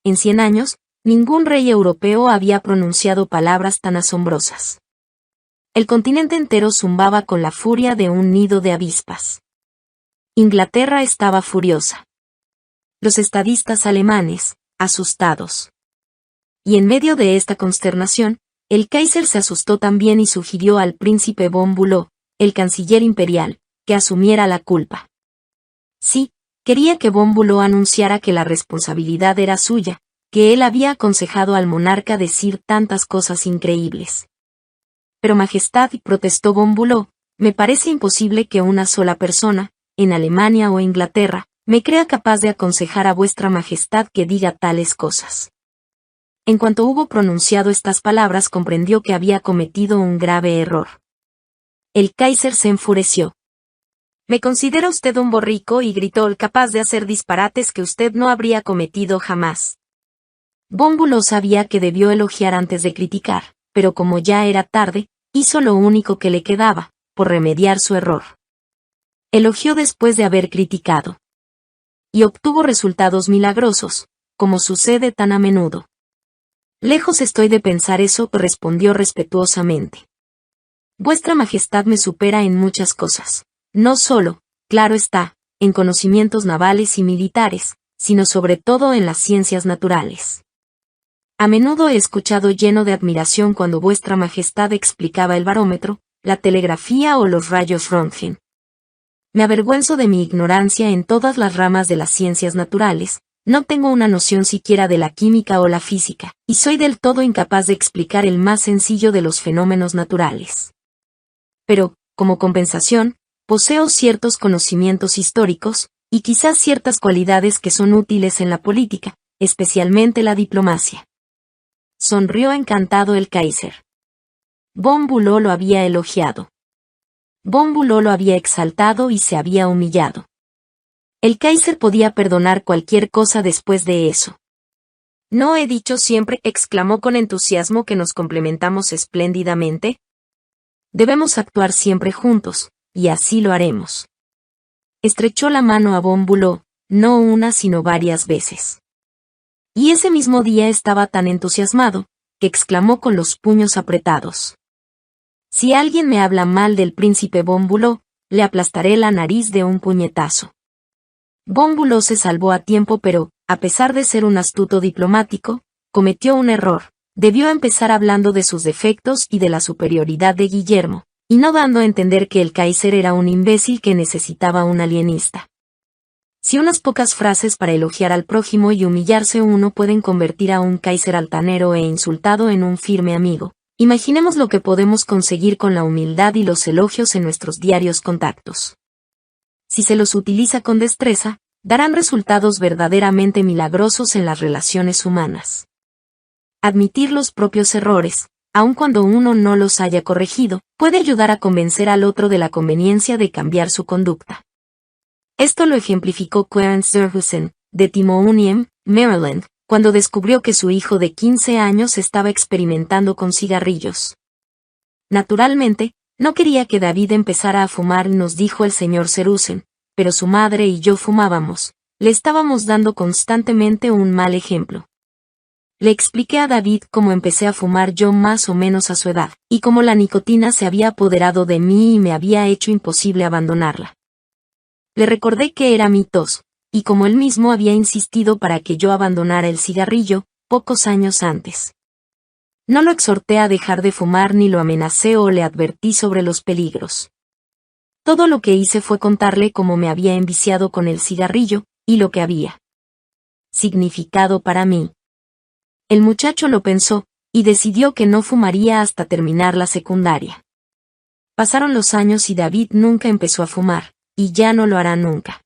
en 100 años, ningún rey europeo había pronunciado palabras tan asombrosas. El continente entero zumbaba con la furia de un nido de avispas. Inglaterra estaba furiosa. Los estadistas alemanes, asustados. Y en medio de esta consternación, el Kaiser se asustó también y sugirió al príncipe von Bülow, el canciller imperial, que asumiera la culpa. Sí, quería que von Bülow anunciara que la responsabilidad era suya, que él había aconsejado al monarca decir tantas cosas increíbles. Pero Majestad, protestó von Bülow, me parece imposible que una sola persona, en Alemania o Inglaterra, me crea capaz de aconsejar a vuestra Majestad que diga tales cosas. En cuanto hubo pronunciado estas palabras comprendió que había cometido un grave error. El Kaiser se enfureció. Me considera usted un borrico y gritó capaz de hacer disparates que usted no habría cometido jamás. Von Bülow sabía que debió elogiar antes de criticar, pero como ya era tarde, hizo lo único que le quedaba, por remediar su error. Elogió después de haber criticado. Y obtuvo resultados milagrosos, como sucede tan a menudo. Lejos estoy de pensar eso, respondió respetuosamente. Vuestra Majestad me supera en muchas cosas, no solo, claro está, en conocimientos navales y militares, sino sobre todo en las ciencias naturales. A menudo he escuchado lleno de admiración cuando vuestra Majestad explicaba el barómetro, la telegrafía o los rayos Röntgen. Me avergüenzo de mi ignorancia en todas las ramas de las ciencias naturales. No tengo una noción siquiera de la química o la física, y soy del todo incapaz de explicar el más sencillo de los fenómenos naturales. Pero, como compensación, poseo ciertos conocimientos históricos, y quizás ciertas cualidades que son útiles en la política, especialmente la diplomacia. Sonrió encantado el Kaiser. Von Bülow lo había elogiado. Von Bülow lo había exaltado y se había humillado. El Kaiser podía perdonar cualquier cosa después de eso. ¿No he dicho siempre, exclamó con entusiasmo, que nos complementamos espléndidamente? Debemos actuar siempre juntos, y así lo haremos. Estrechó la mano a von Bülow, no una sino varias veces. Y ese mismo día estaba tan entusiasmado, que exclamó con los puños apretados. Si alguien me habla mal del príncipe von Bülow, le aplastaré la nariz de un puñetazo. Von Bülow se salvó a tiempo pero, a pesar de ser un astuto diplomático, cometió un error. Debió empezar hablando de sus defectos y de la superioridad de Guillermo, y no dando a entender que el Kaiser era un imbécil que necesitaba un alienista. Si unas pocas frases para elogiar al prójimo y humillarse uno pueden convertir a un Kaiser altanero e insultado en un firme amigo, imaginemos lo que podemos conseguir con la humildad y los elogios en nuestros diarios contactos. Si se los utiliza con destreza, darán resultados verdaderamente milagrosos en las relaciones humanas. Admitir los propios errores, aun cuando uno no los haya corregido, puede ayudar a convencer al otro de la conveniencia de cambiar su conducta. Esto lo ejemplificó Clarence Serhusen, de Timonium, Maryland, cuando descubrió que su hijo de 15 años estaba experimentando con cigarrillos. Naturalmente, no quería que David empezara a fumar, nos dijo el señor Serhusen, pero su madre y yo fumábamos, le estábamos dando constantemente un mal ejemplo. Le expliqué a David cómo empecé a fumar yo más o menos a su edad, y cómo la nicotina se había apoderado de mí y me había hecho imposible abandonarla. Le recordé que era mi tos, y como él mismo había insistido para que yo abandonara el cigarrillo, pocos años antes. No lo exhorté a dejar de fumar ni lo amenacé o le advertí sobre los peligros. Todo lo que hice fue contarle cómo me había enviciado con el cigarrillo, y lo que había significado para mí. El muchacho lo pensó, y decidió que no fumaría hasta terminar la secundaria. Pasaron los años y David nunca empezó a fumar, y ya no lo hará nunca.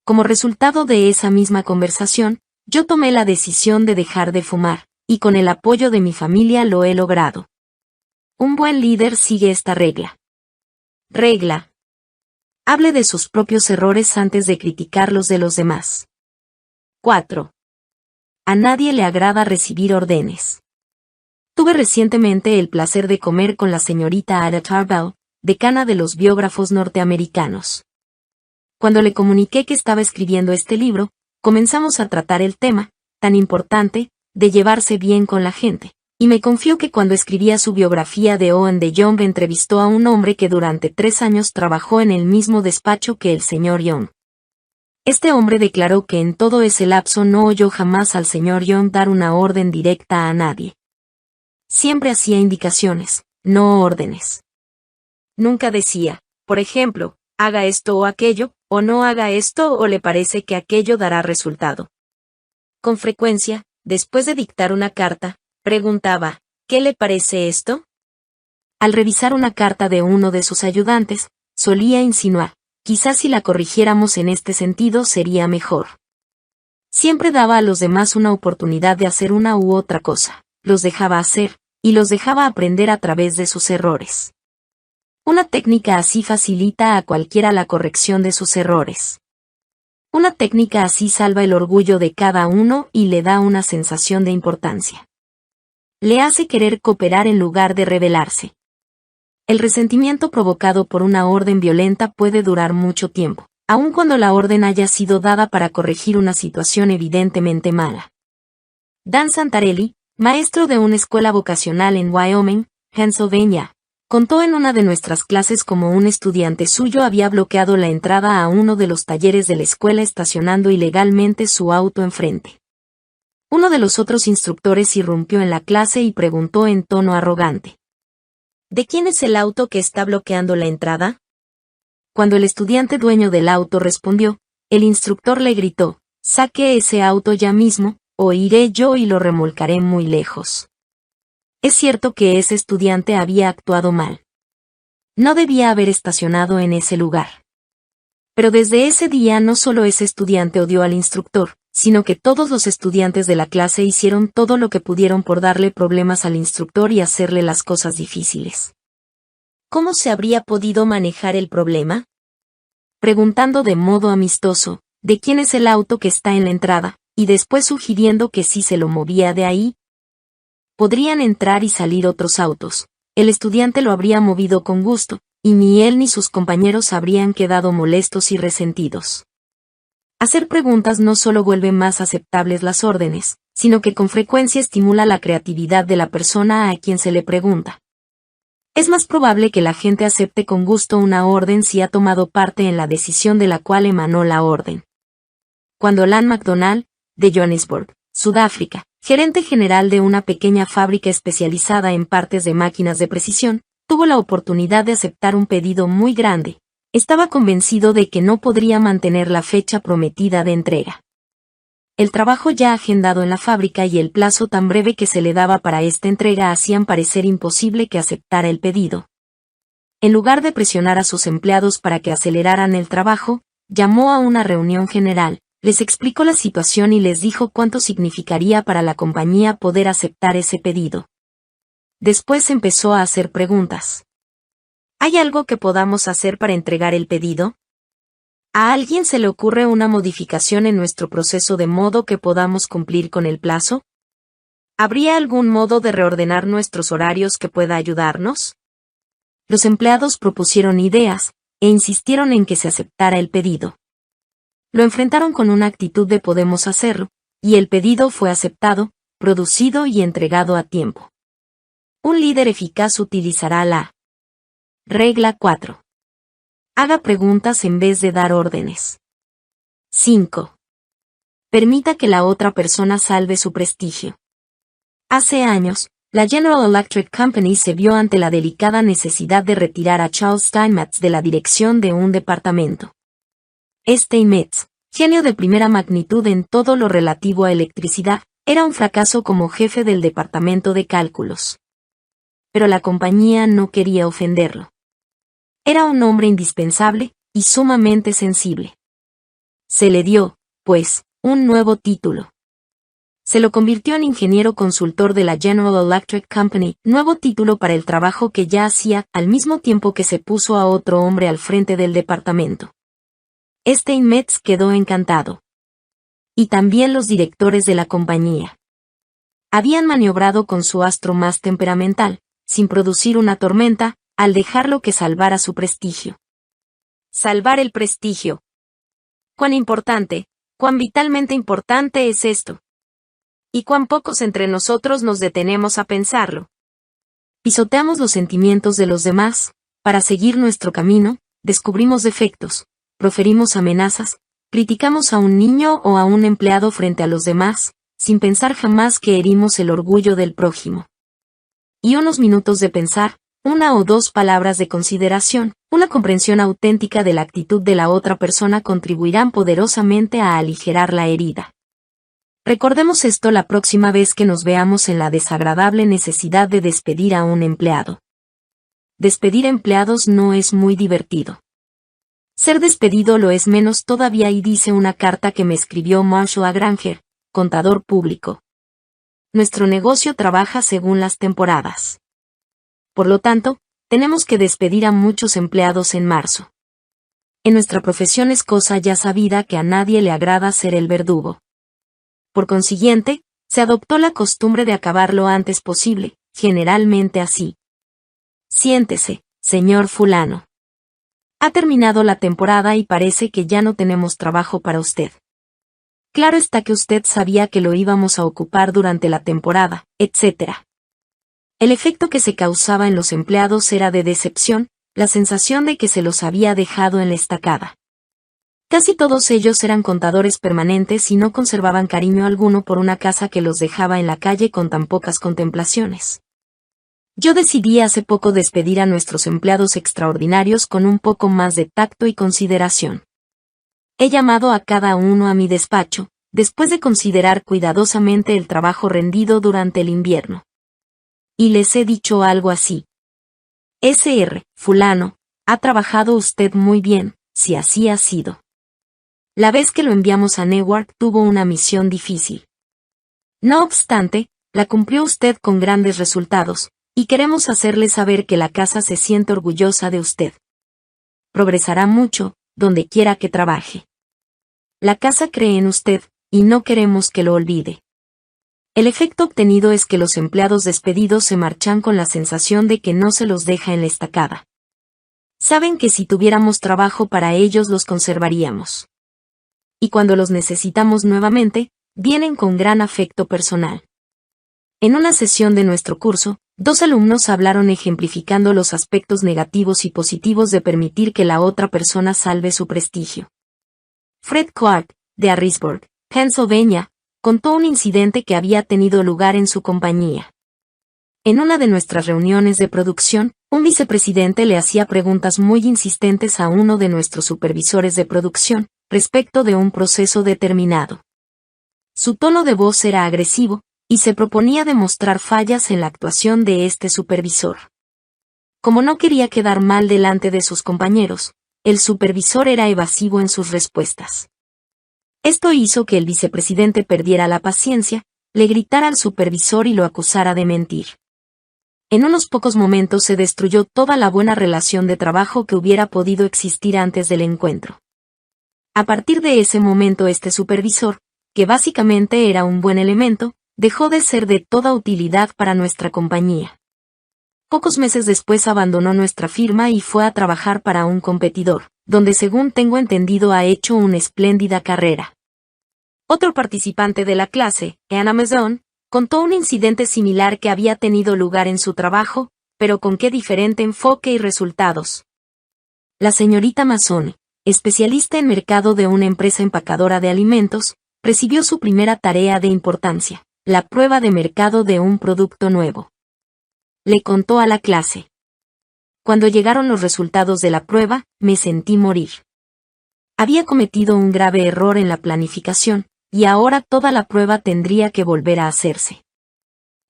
Como resultado de esa misma conversación, yo tomé la decisión de dejar de fumar, y con el apoyo de mi familia lo he logrado. Un buen líder sigue esta regla. Regla. Hable de sus propios errores antes de criticar los de los demás. 4. A nadie le agrada recibir órdenes. Tuve recientemente el placer de comer con la señorita Ada Tarbell, decana de los biógrafos norteamericanos. Cuando le comuniqué que estaba escribiendo este libro, comenzamos a tratar el tema, tan importante, de llevarse bien con la gente. Y me confió que cuando escribía su biografía de Owen de Young entrevistó a un hombre que durante 3 años trabajó en el mismo despacho que el señor Young. Este hombre declaró que en todo ese lapso no oyó jamás al señor Young dar una orden directa a nadie. Siempre hacía indicaciones, no órdenes. Nunca decía, por ejemplo, haga esto o aquello, o no haga esto o le parece que aquello dará resultado. Con frecuencia, después de dictar una carta, preguntaba, ¿qué le parece esto? Al revisar una carta de uno de sus ayudantes, solía insinuar, quizás si la corrigiéramos en este sentido sería mejor. Siempre daba a los demás una oportunidad de hacer una u otra cosa, los dejaba hacer, y los dejaba aprender a través de sus errores. Una técnica así facilita a cualquiera la corrección de sus errores. Una técnica así salva el orgullo de cada uno y le da una sensación de importancia. Le hace querer cooperar en lugar de rebelarse. El resentimiento provocado por una orden violenta puede durar mucho tiempo, aun cuando la orden haya sido dada para corregir una situación evidentemente mala. Dan Santarelli, maestro de una escuela vocacional en Wyoming, Pennsylvania, contó en una de nuestras clases cómo un estudiante suyo había bloqueado la entrada a uno de los talleres de la escuela estacionando ilegalmente su auto enfrente. Uno de los otros instructores irrumpió en la clase y preguntó en tono arrogante: ¿De quién es el auto que está bloqueando la entrada? Cuando el estudiante dueño del auto respondió, el instructor le gritó: saque ese auto ya mismo, o iré yo y lo remolcaré muy lejos. Es cierto que ese estudiante había actuado mal. No debía haber estacionado en ese lugar. Pero desde ese día no solo ese estudiante odió al instructor, sino que todos los estudiantes de la clase hicieron todo lo que pudieron por darle problemas al instructor y hacerle las cosas difíciles. ¿Cómo se habría podido manejar el problema? Preguntando de modo amistoso, ¿de quién es el auto que está en la entrada? Y después sugiriendo que si se lo movía de ahí, podrían entrar y salir otros autos. El estudiante lo habría movido con gusto, y ni él ni sus compañeros habrían quedado molestos y resentidos. Hacer preguntas no solo vuelve más aceptables las órdenes, sino que con frecuencia estimula la creatividad de la persona a quien se le pregunta. Es más probable que la gente acepte con gusto una orden si ha tomado parte en la decisión de la cual emanó la orden. Cuando Lan McDonald, de Johannesburg, Sudáfrica, gerente general de una pequeña fábrica especializada en partes de máquinas de precisión, tuvo la oportunidad de aceptar un pedido muy grande, estaba convencido de que no podría mantener la fecha prometida de entrega. El trabajo ya agendado en la fábrica y el plazo tan breve que se le daba para esta entrega hacían parecer imposible que aceptara el pedido. En lugar de presionar a sus empleados para que aceleraran el trabajo, llamó a una reunión general, les explicó la situación y les dijo cuánto significaría para la compañía poder aceptar ese pedido. Después empezó a hacer preguntas. ¿Hay algo que podamos hacer para entregar el pedido? ¿A alguien se le ocurre una modificación en nuestro proceso de modo que podamos cumplir con el plazo? ¿Habría algún modo de reordenar nuestros horarios que pueda ayudarnos? Los empleados propusieron ideas, e insistieron en que se aceptara el pedido. Lo enfrentaron con una actitud de podemos hacerlo, y el pedido fue aceptado, producido y entregado a tiempo. Un líder eficaz utilizará la Regla 4. Haga preguntas en vez de dar órdenes. 5. Permita que la otra persona salve su prestigio. Hace años, la General Electric Company se vio ante la delicada necesidad de retirar a Charles Steinmetz de la dirección de un departamento. Steinmetz, genio de primera magnitud en todo lo relativo a electricidad, era un fracaso como jefe del departamento de cálculos. Pero la compañía no quería ofenderlo. Era un hombre indispensable, y sumamente sensible. Se le dio, pues, un nuevo título. Se lo convirtió en ingeniero consultor de la General Electric Company, nuevo título para el trabajo que ya hacía, al mismo tiempo que se puso a otro hombre al frente del departamento. Steinmetz quedó encantado. Y también los directores de la compañía. Habían maniobrado con su astro más temperamental, sin producir una tormenta, al dejarlo que salvara su prestigio. Salvar el prestigio. ¿Cuán importante, cuán vitalmente importante es esto? Y cuán pocos entre nosotros nos detenemos a pensarlo. Pisoteamos los sentimientos de los demás, para seguir nuestro camino, descubrimos defectos, proferimos amenazas, criticamos a un niño o a un empleado frente a los demás, sin pensar jamás que herimos el orgullo del prójimo. Y unos minutos de pensar, una o dos palabras de consideración, una comprensión auténtica de la actitud de la otra persona contribuirán poderosamente a aligerar la herida. Recordemos esto la próxima vez que nos veamos en la desagradable necesidad de despedir a un empleado. Despedir empleados no es muy divertido. Ser despedido lo es menos todavía, y dice una carta que me escribió Marshall A. Granger, contador público. Nuestro negocio trabaja según las temporadas. Por lo tanto, tenemos que despedir a muchos empleados en marzo. En nuestra profesión es cosa ya sabida que a nadie le agrada ser el verdugo. Por consiguiente, se adoptó la costumbre de acabar lo antes posible, generalmente así. Siéntese, señor fulano. Ha terminado la temporada y parece que ya no tenemos trabajo para usted. Claro está que usted sabía que lo íbamos a ocupar durante la temporada, etc. El efecto que se causaba en los empleados era de decepción, la sensación de que se los había dejado en la estacada. Casi todos ellos eran contadores permanentes y no conservaban cariño alguno por una casa que los dejaba en la calle con tan pocas contemplaciones. Yo decidí hace poco despedir a nuestros empleados extraordinarios con un poco más de tacto y consideración. He llamado a cada uno a mi despacho, después de considerar cuidadosamente el trabajo rendido durante el invierno. Y les he dicho algo así. Sr. Fulano, ha trabajado usted muy bien, si así ha sido. La vez que lo enviamos a Newark tuvo una misión difícil. No obstante, la cumplió usted con grandes resultados, y queremos hacerle saber que la casa se siente orgullosa de usted. Progresará mucho, donde quiera que trabaje. La casa cree en usted, y no queremos que lo olvide. El efecto obtenido es que los empleados despedidos se marchan con la sensación de que no se los deja en la estacada. Saben que si tuviéramos trabajo para ellos los conservaríamos. Y cuando los necesitamos nuevamente, vienen con gran afecto personal. En una sesión de nuestro curso, 2 alumnos hablaron ejemplificando los aspectos negativos y positivos de permitir que la otra persona salve su prestigio. Fred Clark, de Harrisburg, Pennsylvania, contó un incidente que había tenido lugar en su compañía. En una de nuestras reuniones de producción, un vicepresidente le hacía preguntas muy insistentes a uno de nuestros supervisores de producción, respecto de un proceso determinado. Su tono de voz era agresivo, y se proponía demostrar fallas en la actuación de este supervisor. Como no quería quedar mal delante de sus compañeros, el supervisor era evasivo en sus respuestas. Esto hizo que el vicepresidente perdiera la paciencia, le gritara al supervisor y lo acusara de mentir. En unos pocos momentos se destruyó toda la buena relación de trabajo que hubiera podido existir antes del encuentro. A partir de ese momento este supervisor, que básicamente era un buen elemento, dejó de ser de toda utilidad para nuestra compañía. Pocos meses después abandonó nuestra firma y fue a trabajar para un competidor, donde según tengo entendido ha hecho una espléndida carrera. Otro participante de la clase, Anna Mason, contó un incidente similar que había tenido lugar en su trabajo, pero con qué diferente enfoque y resultados. La señorita Mason, especialista en mercado de una empresa empacadora de alimentos, recibió su primera tarea de importancia, la prueba de mercado de un producto nuevo. Le contó a la clase. Cuando llegaron los resultados de la prueba, me sentí morir. Había cometido un grave error en la planificación, y ahora toda la prueba tendría que volver a hacerse.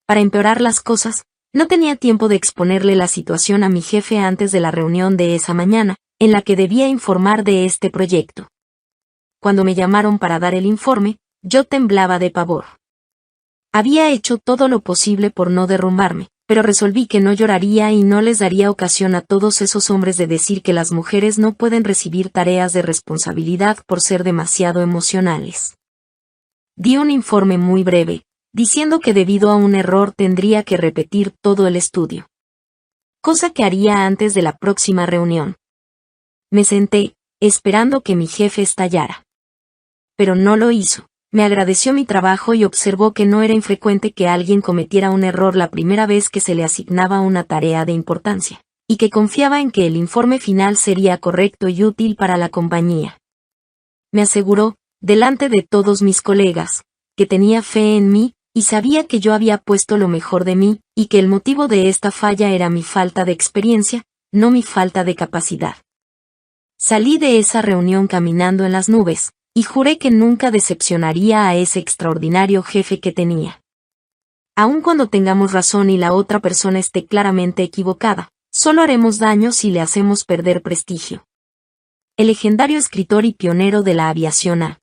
Para empeorar las cosas, no tenía tiempo de exponerle la situación a mi jefe antes de la reunión de esa mañana, en la que debía informar de este proyecto. Cuando me llamaron para dar el informe, yo temblaba de pavor. Había hecho todo lo posible por no derrumbarme, pero resolví que no lloraría y no les daría ocasión a todos esos hombres de decir que las mujeres no pueden recibir tareas de responsabilidad por ser demasiado emocionales. Di un informe muy breve, diciendo que debido a un error tendría que repetir todo el estudio. Cosa que haría antes de la próxima reunión. Me senté, esperando que mi jefe estallara. Pero no lo hizo, me agradeció mi trabajo y observó que no era infrecuente que alguien cometiera un error la primera vez que se le asignaba una tarea de importancia, y que confiaba en que el informe final sería correcto y útil para la compañía. Me aseguró, delante de todos mis colegas, que tenía fe en mí, y sabía que yo había puesto lo mejor de mí, y que el motivo de esta falla era mi falta de experiencia, no mi falta de capacidad. Salí de esa reunión caminando en las nubes, y juré que nunca decepcionaría a ese extraordinario jefe que tenía. Aun cuando tengamos razón y la otra persona esté claramente equivocada, solo haremos daño si le hacemos perder prestigio. El legendario escritor y pionero de la aviación A.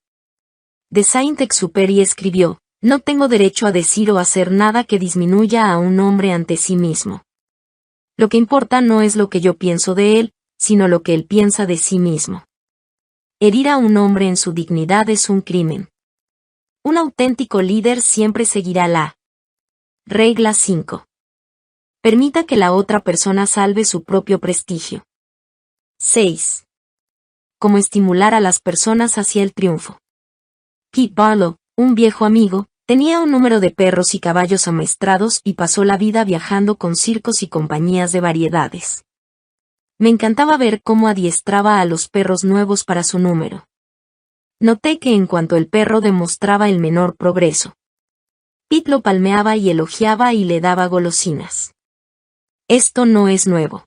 De Saint-Exupéry escribió: no tengo derecho a decir o hacer nada que disminuya a un hombre ante sí mismo. Lo que importa no es lo que yo pienso de él, sino lo que él piensa de sí mismo. Herir a un hombre en su dignidad es un crimen. Un auténtico líder siempre seguirá la regla 5. Permita que la otra persona salve su propio prestigio. 6. Cómo estimular a las personas hacia el triunfo. Pete Barlow, un viejo amigo, tenía un número de perros y caballos amaestrados y pasó la vida viajando con circos y compañías de variedades. Me encantaba ver cómo adiestraba a los perros nuevos para su número. Noté que en cuanto el perro demostraba el menor progreso, Pete lo palmeaba y elogiaba y le daba golosinas. Esto no es nuevo.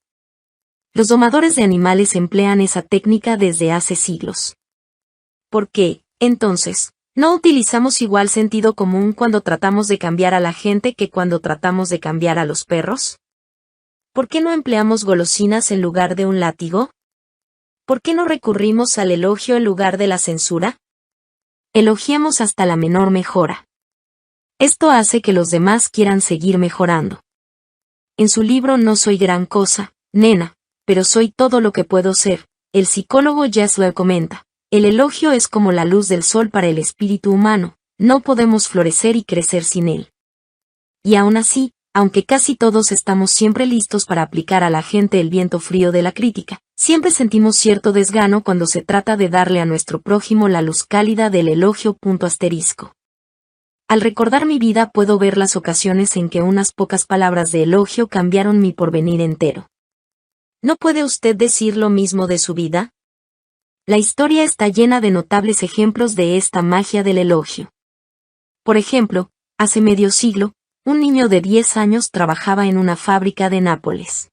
Los domadores de animales emplean esa técnica desde hace siglos. ¿Por qué, entonces, no utilizamos igual sentido común cuando tratamos de cambiar a la gente que cuando tratamos de cambiar a los perros? ¿Por qué no empleamos golosinas en lugar de un látigo? ¿Por qué no recurrimos al elogio en lugar de la censura? Elogiemos hasta la menor mejora. Esto hace que los demás quieran seguir mejorando. En su libro No soy gran cosa, nena, pero soy todo lo que puedo ser, el psicólogo Jasler comenta: el elogio es como la luz del sol para el espíritu humano, no podemos florecer y crecer sin él. Y aún así, aunque casi todos estamos siempre listos para aplicar a la gente el viento frío de la crítica, siempre sentimos cierto desgano cuando se trata de darle a nuestro prójimo la luz cálida del elogio. Al recordar mi vida puedo ver las ocasiones en que unas pocas palabras de elogio cambiaron mi porvenir entero. ¿No puede usted decir lo mismo de su vida? La historia está llena de notables ejemplos de esta magia del elogio. Por ejemplo, hace medio siglo, un niño de 10 años trabajaba en una fábrica de Nápoles.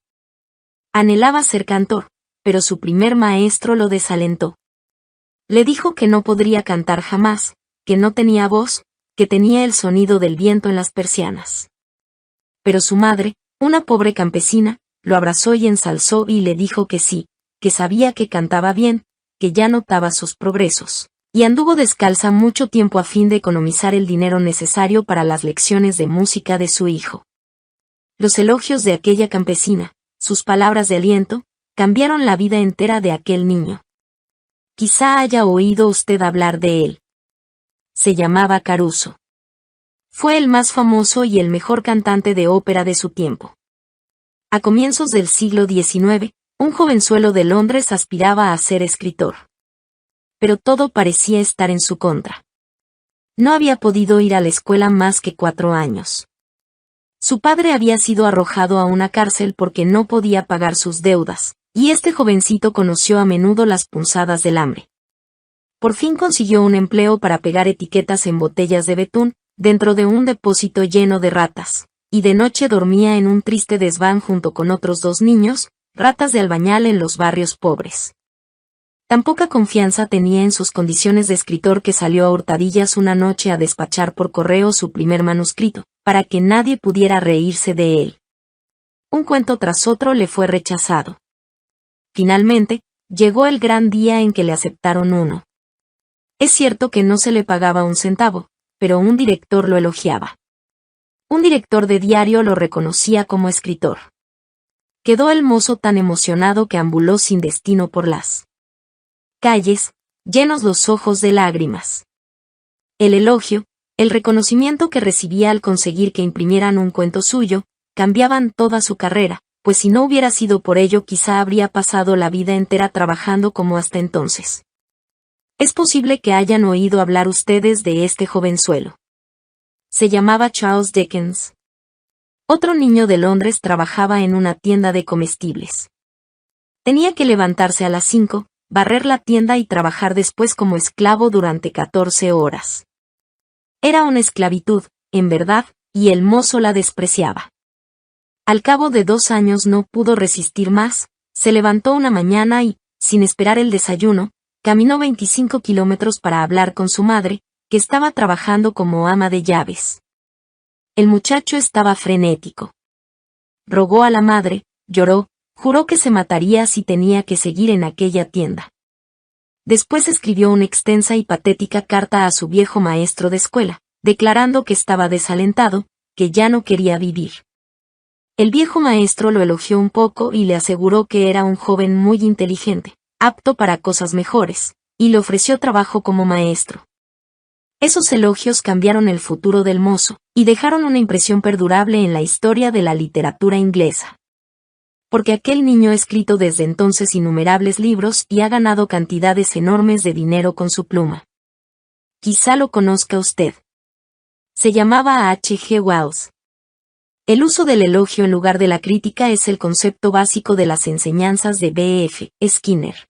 Anhelaba ser cantor, pero su primer maestro lo desalentó. Le dijo que no podría cantar jamás, que no tenía voz, que tenía el sonido del viento en las persianas. Pero su madre, una pobre campesina, lo abrazó y ensalzó y le dijo que sí, que sabía que cantaba bien, que ya notaba sus progresos, y anduvo descalza mucho tiempo a fin de economizar el dinero necesario para las lecciones de música de su hijo. Los elogios de aquella campesina, sus palabras de aliento, cambiaron la vida entera de aquel niño. Quizá haya oído usted hablar de él. Se llamaba Caruso. Fue el más famoso y el mejor cantante de ópera de su tiempo. A comienzos del siglo XIX, un jovenzuelo de Londres aspiraba a ser escritor. Pero todo parecía estar en su contra. No había podido ir a la escuela más que 4 años. Su padre había sido arrojado a una cárcel porque no podía pagar sus deudas, y este jovencito conoció a menudo las punzadas del hambre. Por fin consiguió un empleo para pegar etiquetas en botellas de betún, dentro de un depósito lleno de ratas, y de noche dormía en un triste desván junto con otros 2 niños, ratas de albañal en los barrios pobres. Tan poca confianza tenía en sus condiciones de escritor que salió a hurtadillas una noche a despachar por correo su primer manuscrito, para que nadie pudiera reírse de él. Un cuento tras otro le fue rechazado. Finalmente, llegó el gran día en que le aceptaron uno. Es cierto que no se le pagaba un centavo, pero un director lo elogiaba. Un director de diario lo reconocía como escritor. Quedó el mozo tan emocionado que ambuló sin destino por las calles, llenos los ojos de lágrimas. El elogio, el reconocimiento que recibía al conseguir que imprimieran un cuento suyo, cambiaban toda su carrera, pues si no hubiera sido por ello quizá habría pasado la vida entera trabajando como hasta entonces. Es posible que hayan oído hablar ustedes de este jovenzuelo. Se llamaba Charles Dickens. Otro niño de Londres trabajaba en una tienda de comestibles. Tenía que levantarse a las 5, barrer la tienda y trabajar después como esclavo durante 14 horas. Era una esclavitud, en verdad, y el mozo la despreciaba. Al cabo de 2 años no pudo resistir más, se levantó una mañana y, sin esperar el desayuno, caminó 25 kilómetros para hablar con su madre, que estaba trabajando como ama de llaves. El muchacho estaba frenético. Rogó a la madre, lloró, juró que se mataría si tenía que seguir en aquella tienda. Después escribió una extensa y patética carta a su viejo maestro de escuela, declarando que estaba desalentado, que ya no quería vivir. El viejo maestro lo elogió un poco y le aseguró que era un joven muy inteligente, apto para cosas mejores, y le ofreció trabajo como maestro. Esos elogios cambiaron el futuro del mozo, y dejaron una impresión perdurable en la historia de la literatura inglesa. Porque aquel niño ha escrito desde entonces innumerables libros y ha ganado cantidades enormes de dinero con su pluma. Quizá lo conozca usted. Se llamaba H. G. Wells. El uso del elogio en lugar de la crítica es el concepto básico de las enseñanzas de B. F. Skinner.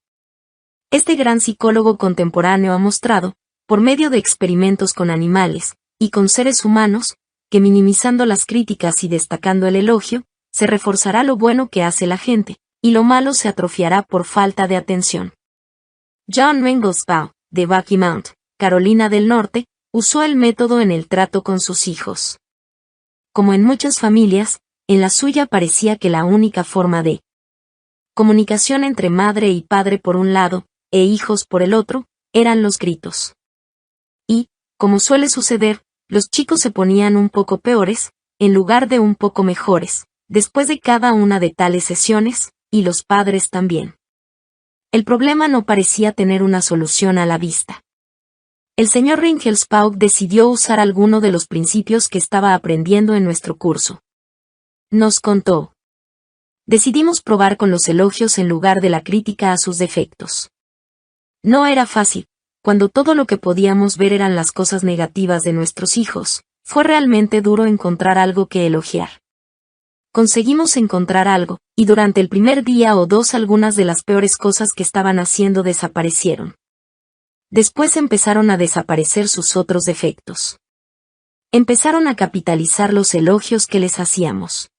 Este gran psicólogo contemporáneo ha mostrado, por medio de experimentos con animales, y con seres humanos, que minimizando las críticas y destacando el elogio, se reforzará lo bueno que hace la gente, y lo malo se atrofiará por falta de atención. John Mangles Baugh, de Bucky Mount, Carolina del Norte, usó el método en el trato con sus hijos. Como en muchas familias, en la suya parecía que la única forma de comunicación entre madre y padre por un lado, e hijos por el otro, eran los gritos. Y, como suele suceder, los chicos se ponían un poco peores, en lugar de un poco mejores, después de cada una de tales sesiones, y los padres también. El problema no parecía tener una solución a la vista. El señor Ringelspaugh decidió usar alguno de los principios que estaba aprendiendo en nuestro curso. Nos contó. Decidimos probar con los elogios en lugar de la crítica a sus defectos. No era fácil, cuando todo lo que podíamos ver eran las cosas negativas de nuestros hijos, fue realmente duro encontrar algo que elogiar. Conseguimos encontrar algo, y durante el primer día o dos algunas de las peores cosas que estaban haciendo desaparecieron. Después empezaron a desaparecer sus otros defectos. Empezaron a capitalizar los elogios que les hacíamos.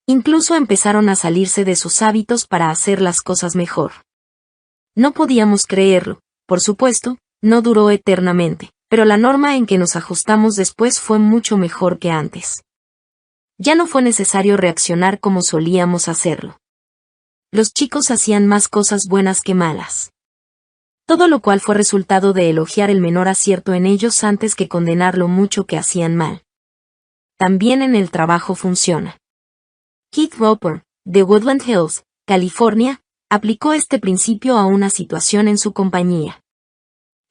Incluso empezaron a salirse de sus hábitos para hacer las cosas mejor. No podíamos creerlo, por supuesto, no duró eternamente, pero la norma en que nos ajustamos después fue mucho mejor que antes. Ya no fue necesario reaccionar como solíamos hacerlo. Los chicos hacían más cosas buenas que malas. Todo lo cual fue resultado de elogiar el menor acierto en ellos antes que condenar lo mucho que hacían mal. También en el trabajo funciona. Keith Roper, de Woodland Hills, California, aplicó este principio a una situación en su compañía.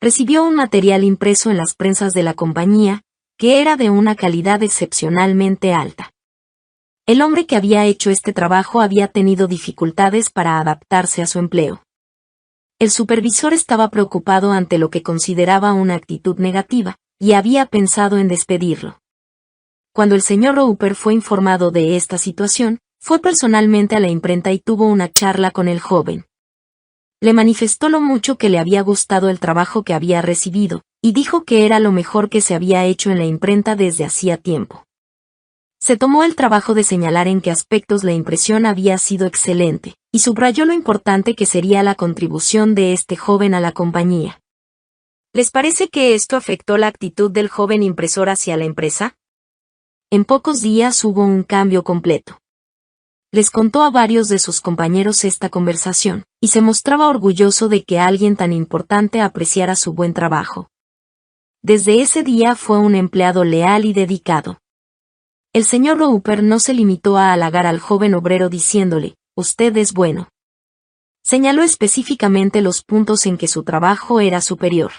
Recibió un material impreso en las prensas de la compañía, que era de una calidad excepcionalmente alta. El hombre que había hecho este trabajo había tenido dificultades para adaptarse a su empleo. El supervisor estaba preocupado ante lo que consideraba una actitud negativa, y había pensado en despedirlo. Cuando el señor Roper fue informado de esta situación, fue personalmente a la imprenta y tuvo una charla con el joven. Le manifestó lo mucho que le había gustado el trabajo que había recibido, y dijo que era lo mejor que se había hecho en la imprenta desde hacía tiempo. Se tomó el trabajo de señalar en qué aspectos la impresión había sido excelente, y subrayó lo importante que sería la contribución de este joven a la compañía. ¿Les parece que esto afectó la actitud del joven impresor hacia la empresa? En pocos días hubo un cambio completo. Les contó a varios de sus compañeros esta conversación, y se mostraba orgulloso de que alguien tan importante apreciara su buen trabajo. Desde ese día fue un empleado leal y dedicado. El señor Roper no se limitó a halagar al joven obrero diciéndole, «Usted es bueno». Señaló específicamente los puntos en que su trabajo era superior.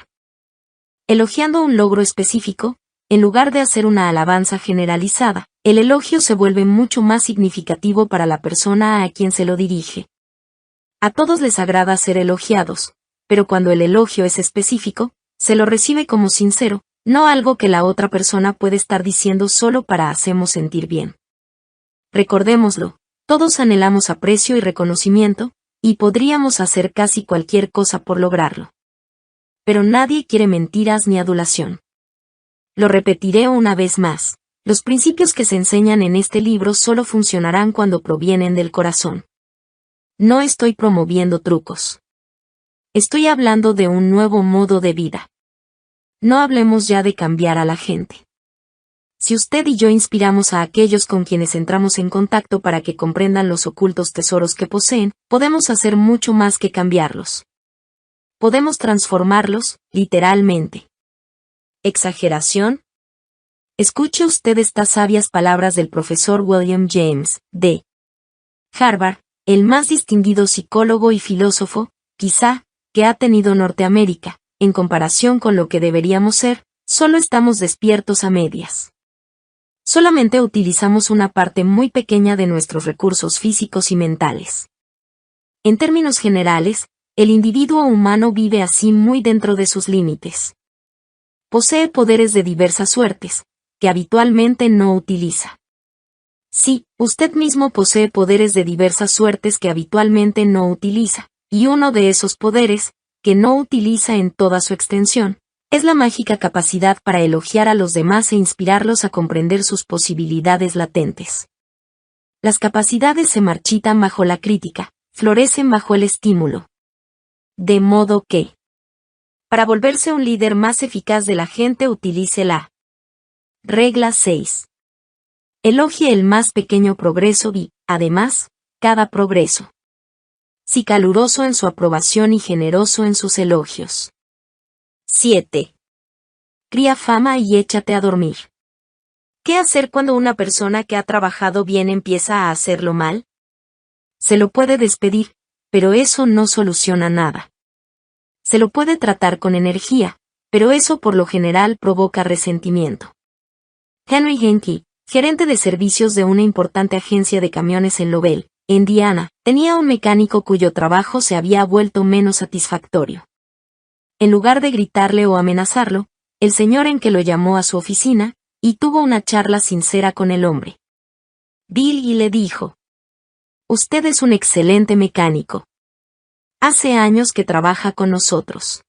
Elogiando un logro específico, en lugar de hacer una alabanza generalizada, el elogio se vuelve mucho más significativo para la persona a quien se lo dirige. A todos les agrada ser elogiados, pero cuando el elogio es específico, se lo recibe como sincero, no algo que la otra persona puede estar diciendo solo para hacernos sentir bien. Recordémoslo, todos anhelamos aprecio y reconocimiento, y podríamos hacer casi cualquier cosa por lograrlo. Pero nadie quiere mentiras ni adulación. Lo repetiré una vez más, los principios que se enseñan en este libro solo funcionarán cuando provienen del corazón. No estoy promoviendo trucos. Estoy hablando de un nuevo modo de vida. No hablemos ya de cambiar a la gente. Si usted y yo inspiramos a aquellos con quienes entramos en contacto para que comprendan los ocultos tesoros que poseen, podemos hacer mucho más que cambiarlos. Podemos transformarlos, literalmente. ¿Exageración? Escuche usted estas sabias palabras del profesor William James, de Harvard, el más distinguido psicólogo y filósofo, quizá, que ha tenido Norteamérica. En comparación con lo que deberíamos ser, solo estamos despiertos a medias. Solamente utilizamos una parte muy pequeña de nuestros recursos físicos y mentales. En términos generales, el individuo humano vive así muy dentro de sus límites. Posee poderes de diversas suertes, que habitualmente no utiliza. Sí, usted mismo posee poderes de diversas suertes que habitualmente no utiliza, y uno de esos poderes, que no utiliza en toda su extensión, es la mágica capacidad para elogiar a los demás e inspirarlos a comprender sus posibilidades latentes. Las capacidades se marchitan bajo la crítica, florecen bajo el estímulo. De modo que, para volverse un líder más eficaz de la gente, utilice la regla 6. Elogie el más pequeño progreso y, además, cada progreso. Sí, caluroso en su aprobación y generoso en sus elogios. 7. Cría fama y échate a dormir. ¿Qué hacer cuando una persona que ha trabajado bien empieza a hacerlo mal? Se lo puede despedir, pero eso no soluciona nada. Se lo puede tratar con energía, pero eso por lo general provoca resentimiento. Henry Henke, gerente de servicios de una importante agencia de camiones en Lovell, Indiana, tenía un mecánico cuyo trabajo se había vuelto menos satisfactorio. En lugar de gritarle o amenazarlo, el señor Henke lo llamó a su oficina, y tuvo una charla sincera con el hombre. Bill y le dijo: «Usted es un excelente mecánico. Hace años que trabaja con nosotros.